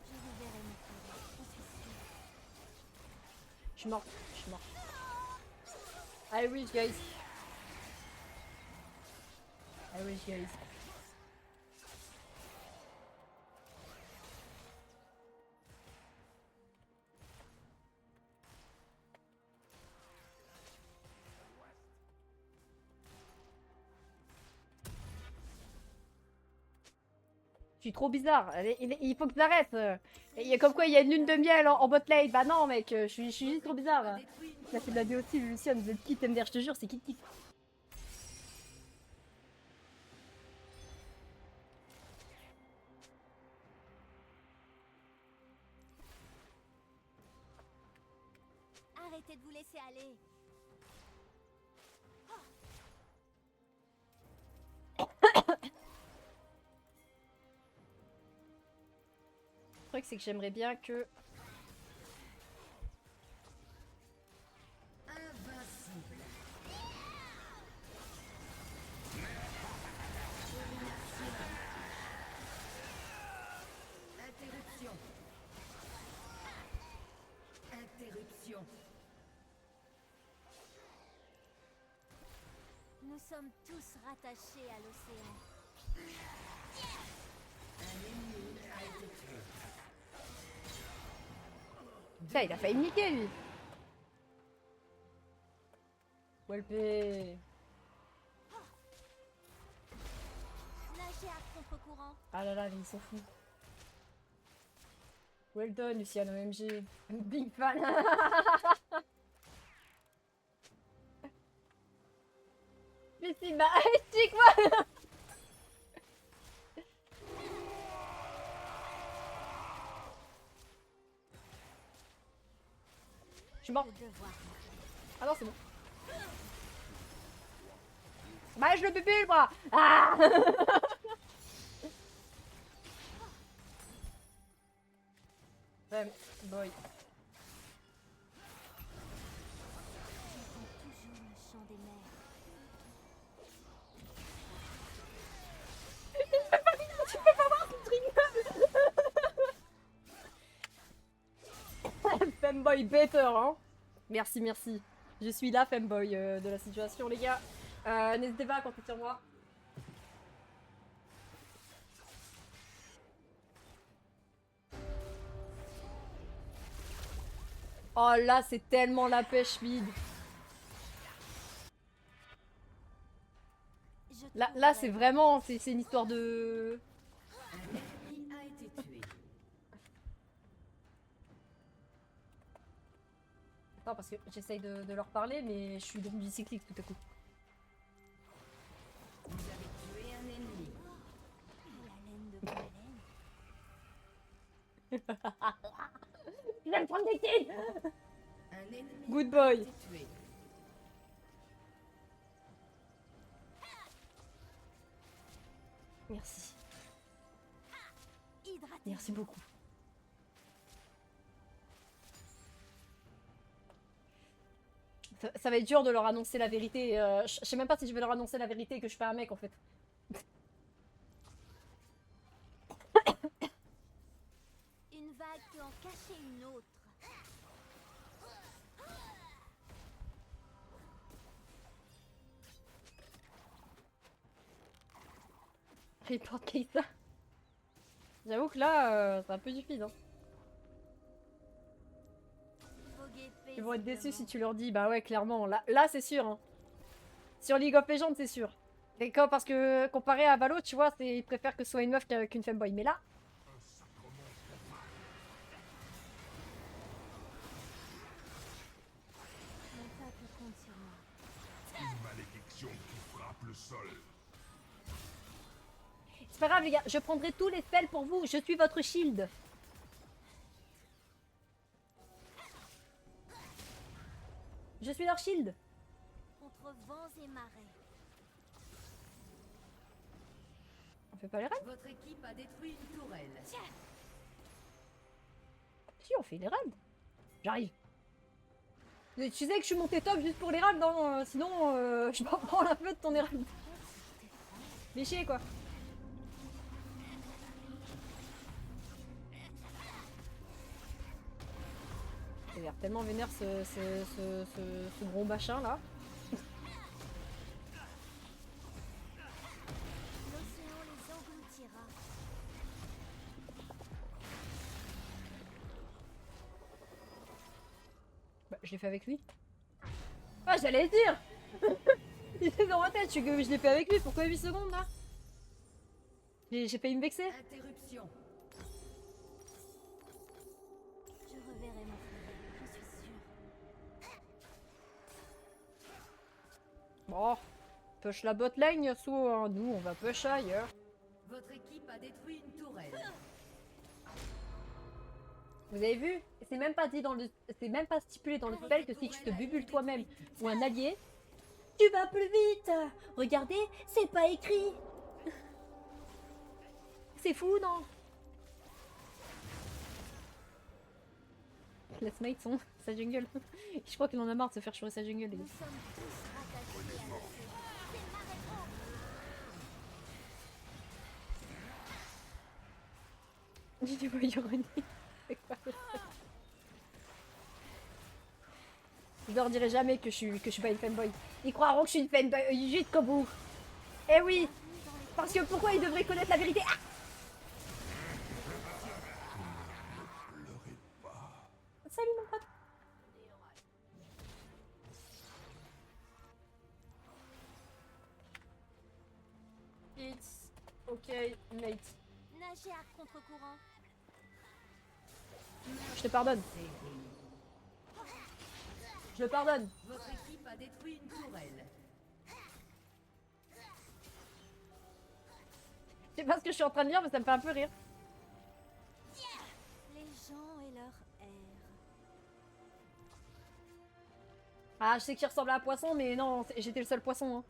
B: Je reverrai mon frère, j'en suis sûre.
A: Je suis morte, je suis morte. I wish guys. I wish guys. Je suis trop bizarre, il faut que j'arrête. Il y a comme quoi il y a une lune de miel en bot lane. Bah non mec, je suis juste trop bizarre.
C: A détruit une
A: Là c'est de la aussi, Luciane, vous êtes qui MDR, je te jure, c'est qui.
B: Arrêtez de vous laisser aller.
A: Le truc c'est que j'aimerais bien que...
C: invincible. Interruption. Interruption.
B: Nous sommes tous rattachés à l'océan.
C: Un ennemi a été tué.
A: Putain, il a failli me niquer lui. Welpé.
B: Nagez à contre-courant.
A: Ah là là, mais ils sont fous. Well done, Luciane OMG. Big fan. Mais si, bah, explique-moi. Je suis mort.
B: Le devoir.
A: Ah non, c'est bon. Bah, je le pupille, moi. Ah. Ouais, boy.
B: J'entends toujours le chant des mers.
A: Tu peux pas voir ce truc. Femboy better, hein. Merci, merci. Je suis la femboy de la situation, les gars. N'hésitez pas à compter sur moi. Oh là, c'est tellement la pêche mid.
B: Je
A: Là,
B: trouverai
A: c'est vraiment, c'est une histoire de...
C: Un ennemi a été tué.
A: Attends, parce que j'essaye de leur parler, mais je suis devenue cyclique tout à coup.
C: Vous avez tué un ennemi.
B: la laine de baleine.
A: Je vais me prendre des kills.
C: Un ennemi
A: Good
C: a
A: boy.
C: été tué.
A: Merci. Merci beaucoup. Ça va être dur de leur annoncer la vérité. Je sais même pas si je vais leur annoncer la vérité que je suis pas un mec en fait.
B: Une vague peut en cacher une autre.
A: Report Keita. J'avoue que là, c'est un peu difficile. Hein.
B: Voguer
A: Ils vont être déçus si
B: paisiblement.
A: tu leur dis. Bah ouais, clairement. Là c'est sûr. Hein. Sur League of Legends, c'est sûr. D'accord, parce que comparé à Valo, tu vois, ils préfèrent que ce soit une meuf qu'une femboy. Mais là,
B: Mon peuple compte sur moi.
F: Une malédiction qui frappe le sol.
A: c'est pas grave, les gars. Je prendrai tous les spells pour vous. Je suis votre shield. Je suis leur shield.
B: Contre vents et marées.
A: On fait pas les raids?
C: Votre équipe a détruit une tourelle.
A: Si, on fait les raids. J'arrive. Tu sais que je suis monté top juste pour les raids, non sinon je m'en prends la peu de ton raids. Mais chier quoi. Il a l'air tellement vénère ce gros machin là.
B: L'océan les engloutira.
A: Bah, je l'ai fait avec lui. Ah, j'allais le dire. Il est dans ma tête, je l'ai fait avec lui, pourquoi 8 secondes là? J'ai failli me vexer.
C: Interruption.
B: Je reverrai mon frère, je suis sûre.
A: Bon, push la bot lane, Yasuo, hein. Nous on va push ailleurs.
C: Votre équipe a détruit une tourelle.
A: Vous avez vu? C'est même pas dit dans le. C'est même pas stipulé dans le spell que si tu te bubules toi-même ou un allié, tu vas plus vite! Regardez, c'est pas écrit! C'est fou, non? Laisse mate sa jungle. Je crois qu'il en a marre de se faire chourer sa jungle, les gars.
B: Nous sommes tous rattachés à l'océan. C'est ma réponse.
A: Tu vois ironie. C'est quoi ça? Je leur dirai jamais que je suis pas une fanboy. Ils croiront que je suis une fanboy juste comme vous. Eh oui! Parce que pourquoi ils devraient connaître la vérité? Ah! Salut mon pote! It's okay, mate.
B: Nager à contre-courant.
A: Je te pardonne. Je le pardonne.
C: Votre équipe a détruit une tourelle.
A: Je sais pas ce que je suis en train de dire, mais ça me fait un peu rire.
B: Les gens et leur air.
A: Ah, je sais qu'il ressemble à un poisson, mais non, j'étais le seul poisson. Hein.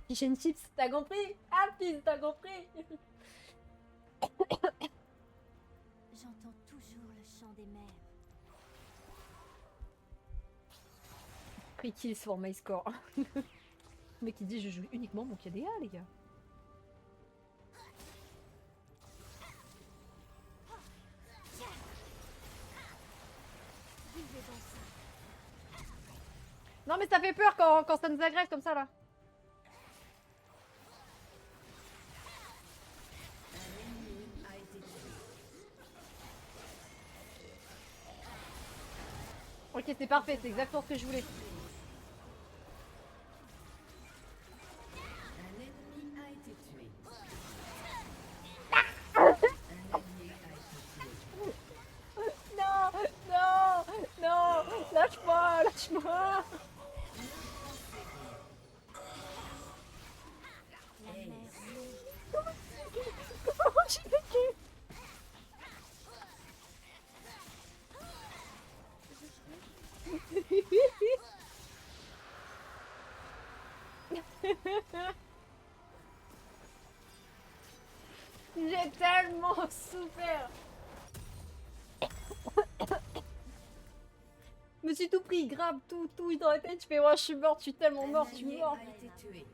A: Fish and chips, t'as compris? Ah, fils, t'as compris?
B: J'entends toujours le chant des mers.
A: Free kills for my score. Le mec il dit je joue uniquement mon KDA, les gars.
B: Vivez dans ça.
A: Non mais ça fait peur quand ça nous agresse comme ça là.
C: Un ennemi a été tué.
A: Ok, c'est parfait, c'est exactement ce que je voulais.
C: Un ennemi a été tué. Un allié a été tué.
A: Non, non, non, lâche-moi, lâche-moi.
B: La mer mouille.
A: Comment j'ai vécu? J'ai tellement souffert. Je me suis tout pris, grave, tout dans la tête. Je fais, ouais, je suis morte, je suis tellement morte, je suis
C: allié
A: morte.
C: a été tué.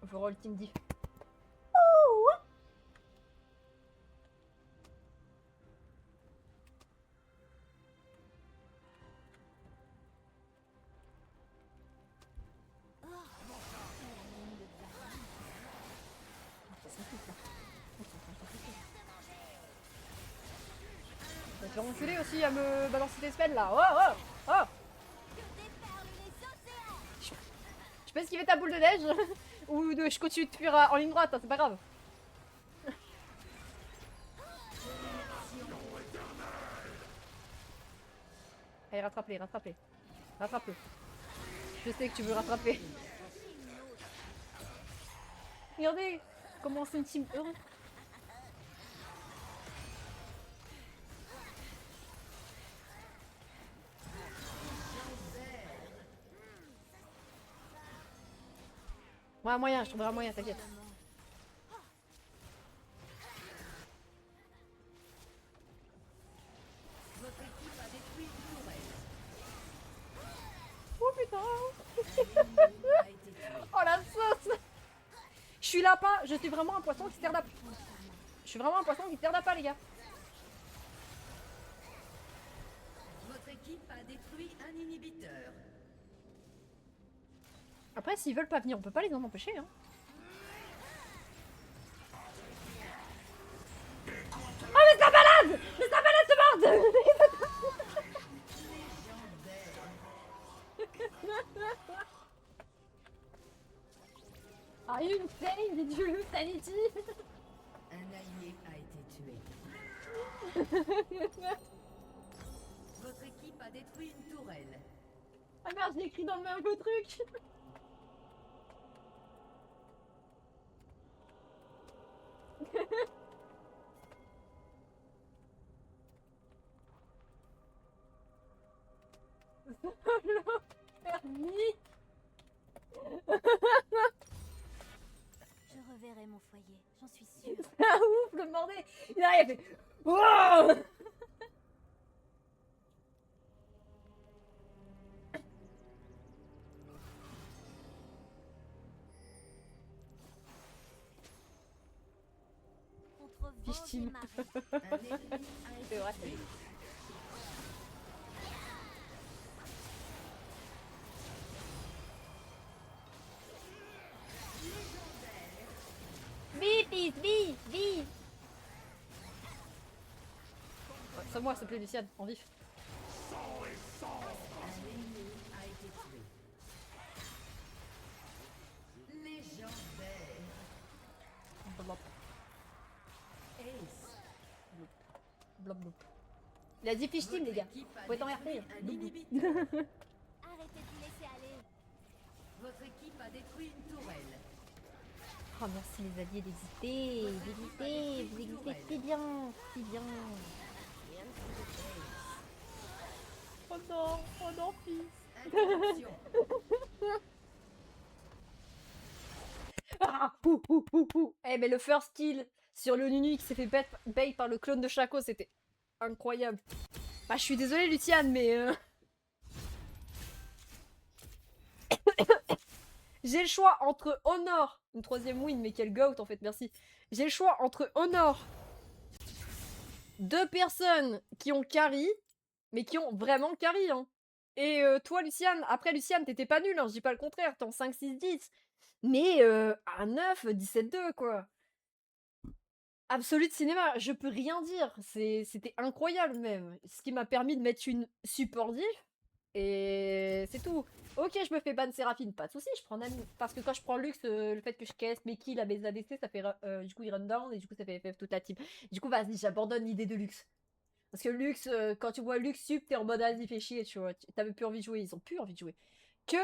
A: Overall team diff. Ça te fait enculer aussi à me balancer des spells là. Oh, oh, oh. Je peux esquiver ta boule de neige ou je continue de fuir en ligne droite, hein, c'est pas grave. Allez, rattrape-les, rattrape-les. Rattrape-le. Je sais que tu veux rattraper. Regardez comment c'est une team heureuse. Ouais, moyen, je trouverai un moyen, t'inquiète.
C: Votre équipe a détruit une tourelle.
A: Oh putain.
C: A été tué.
A: Oh la sauce. Je suis lapin, je suis vraiment un poisson qui se terre d'appât. Je suis vraiment un poisson qui se terre d'appât, les gars.
C: Votre équipe a détruit un inhibiteur.
A: Après, s'ils veulent pas venir, on peut pas les en empêcher, hein. Oh mais c'est un balade. Mais c'est un balade, ce barde. Are you insane? Did you lose sanity?
C: Un allié a été tué. Votre équipe a détruit une tourelle.
A: Ah merde, j'ai écrit dans le même truc. Permis.
B: Je reverrai mon foyer, j'en suis sûre.
A: Ah ouf, le bordel. Il arrive, il fait... Wow.
B: Contre vos
A: Fichtime.
B: et marées.
C: Un ennemi a
A: C'est
C: été
A: vrai.
C: tué.
A: Vite, vite, vite. Ouais, c'est moi, s'il te plaît, Luciane, en vif.
C: Un ennemi a été tué. Légendaire.
A: Blop,
C: Ace.
A: blop, blop. Il a dit fish team, les gars.
C: Votre équipe a
A: Faut être en
C: détruit
A: RP.
C: un inhibiteur.
B: Arrêtez de laisser aller.
C: Votre équipe a détruit une tourelle.
A: Oh, merci les alliés d'exister. D'exister. Vous existez si bien. Si bien. Oh non, fils.
C: Interruption.
A: Ah, Eh, mais le first kill sur le Nunu qui s'est fait bait par le clone de Shaco, c'était incroyable. Bah, je suis désolée, Luciane, mais. J'ai le choix entre Honor, une troisième win, mais quel goat en fait, merci. J'ai le choix entre Honor, deux personnes qui ont carry, mais qui ont vraiment carry, hein. Et toi, Luciane, après Luciane, t'étais pas nulle, hein, je dis pas le contraire, t'es en 5, 6, 10. Mais à 9, 17, 2, quoi. Absolute cinéma, je peux rien dire. C'était incroyable même. Ce qui m'a permis de mettre une support diff. Et c'est tout. Ok, je me fais ban Séraphine, pas de soucis, je prends Nami. Parce que quand je prends Lux, le fait que je caisse mes kills à mes ADC, ça fait du coup il run down et du coup ça fait FF toute la team. Du coup, vas-y, j'abandonne l'idée de Lux. Parce que Lux, quand tu vois Lux sup, t'es en mode vas-y, fais chier, tu vois. T'avais plus envie de jouer, ils ont plus envie de jouer. Que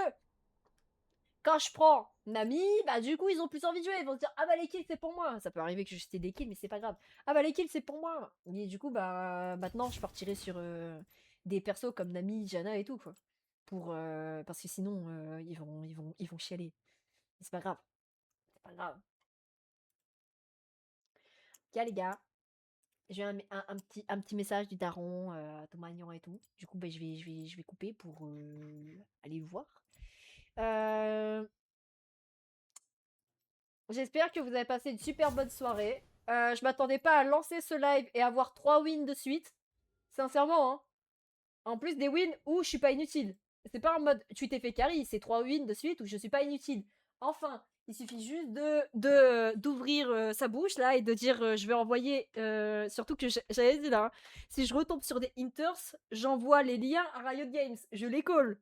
A: quand je prends Nami, bah du coup ils ont plus envie de jouer, ils vont se dire ah bah les kills c'est pour moi. Ça peut arriver que je jetais des kills mais c'est pas grave. Ah bah les kills c'est pour moi. Et du coup bah maintenant je partirai sur des persos comme Nami, Janna et tout quoi. Pour parce que sinon ils vont chialer. C'est pas grave. Pas grave. Ok, les gars. J'ai un petit message du daron tout mignon et tout. Du coup, ben, je vais couper pour aller le voir. J'espère que vous avez passé une super bonne soirée. Je m'attendais pas à lancer ce live et avoir 3 wins de suite. Sincèrement, hein. En plus des wins où je suis pas inutile. C'est pas en mode tu t'es fait carry, c'est 3 wins de suite où je suis pas inutile. Enfin, il suffit juste d'ouvrir sa bouche là et de dire je vais envoyer. Surtout que j'avais dit là, hein, si je retombe sur des Inters, j'envoie les liens à Riot Games. Je les colle.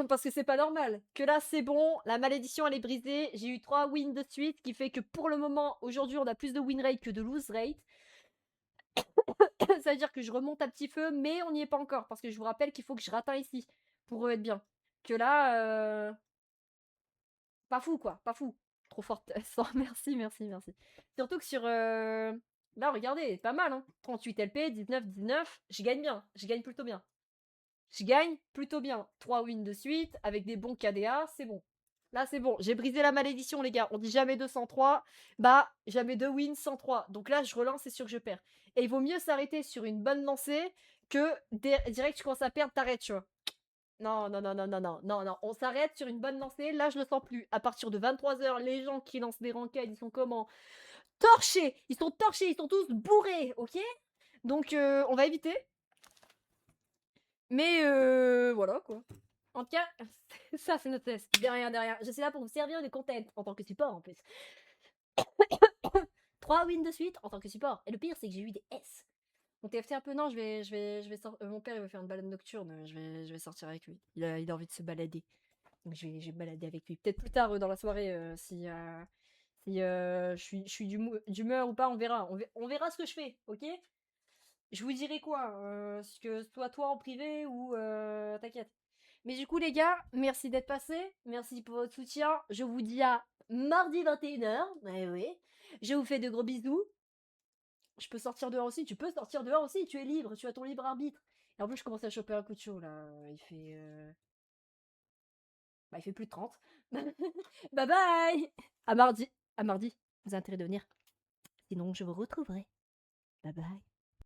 A: Parce que c'est pas normal. Que là, c'est bon, la malédiction elle est brisée. J'ai eu 3 wins de suite, qui fait que pour le moment, aujourd'hui, on a plus de win rate que de lose rate. Ça veut dire que je remonte à petit feu, mais on n'y est pas encore. Parce que je vous rappelle qu'il faut que je ratteins ici pour être bien. Que là, pas fou quoi, pas fou. Trop forte. Merci, merci, merci. Surtout que sur. Là, regardez, pas mal, hein. 38 LP, 19, 19. Je gagne bien, je gagne plutôt bien. Je gagne plutôt bien. 3 wins de suite, avec des bons KDA, c'est bon. Là, c'est bon. J'ai brisé la malédiction, les gars. On dit jamais 203. Bah, jamais 2 wins, 103. Donc là, je relance, c'est sûr que je perds. Et il vaut mieux s'arrêter sur une bonne lancée que direct, tu commences à perdre, t'arrêtes, tu vois. Non, non, non, non, non, non, non, non. On s'arrête sur une bonne lancée. Là, je le sens plus. À partir de 23h, les gens qui lancent des ranked, ils sont comment? Torchés! Ils sont torchés, ils sont tous bourrés, ok? Donc, on va éviter. Mais voilà quoi. En tout cas, ça c'est notre test. De rien, de rien. Je suis là pour vous servir de content en tant que support en plus. 3 wins de suite en tant que support. Et le pire, c'est que j'ai eu des S. Mon TFT un peu, non, mon père il va faire une balade nocturne. Je vais sortir avec lui. Il a envie de se balader. Donc je vais me balader avec lui. Peut-être plus tard dans la soirée si je suis d'humeur ou pas, on verra. On verra ce que je fais, ok? Je vous dirai quoi, ce que soit toi en privé ou t'inquiète. Mais du coup les gars, merci d'être passés, merci pour votre soutien. Je vous dis à mardi 21h. Eh oui. Je vous fais de gros bisous. Je peux sortir dehors aussi, tu peux sortir dehors aussi, tu es libre, tu as ton libre arbitre. Et en plus je commence à choper un coup de chaud là, il fait bah, il fait plus de 30. Bye bye. À mardi. À mardi. Vous avez intérêt de venir. Sinon je vous retrouverai. Bye bye.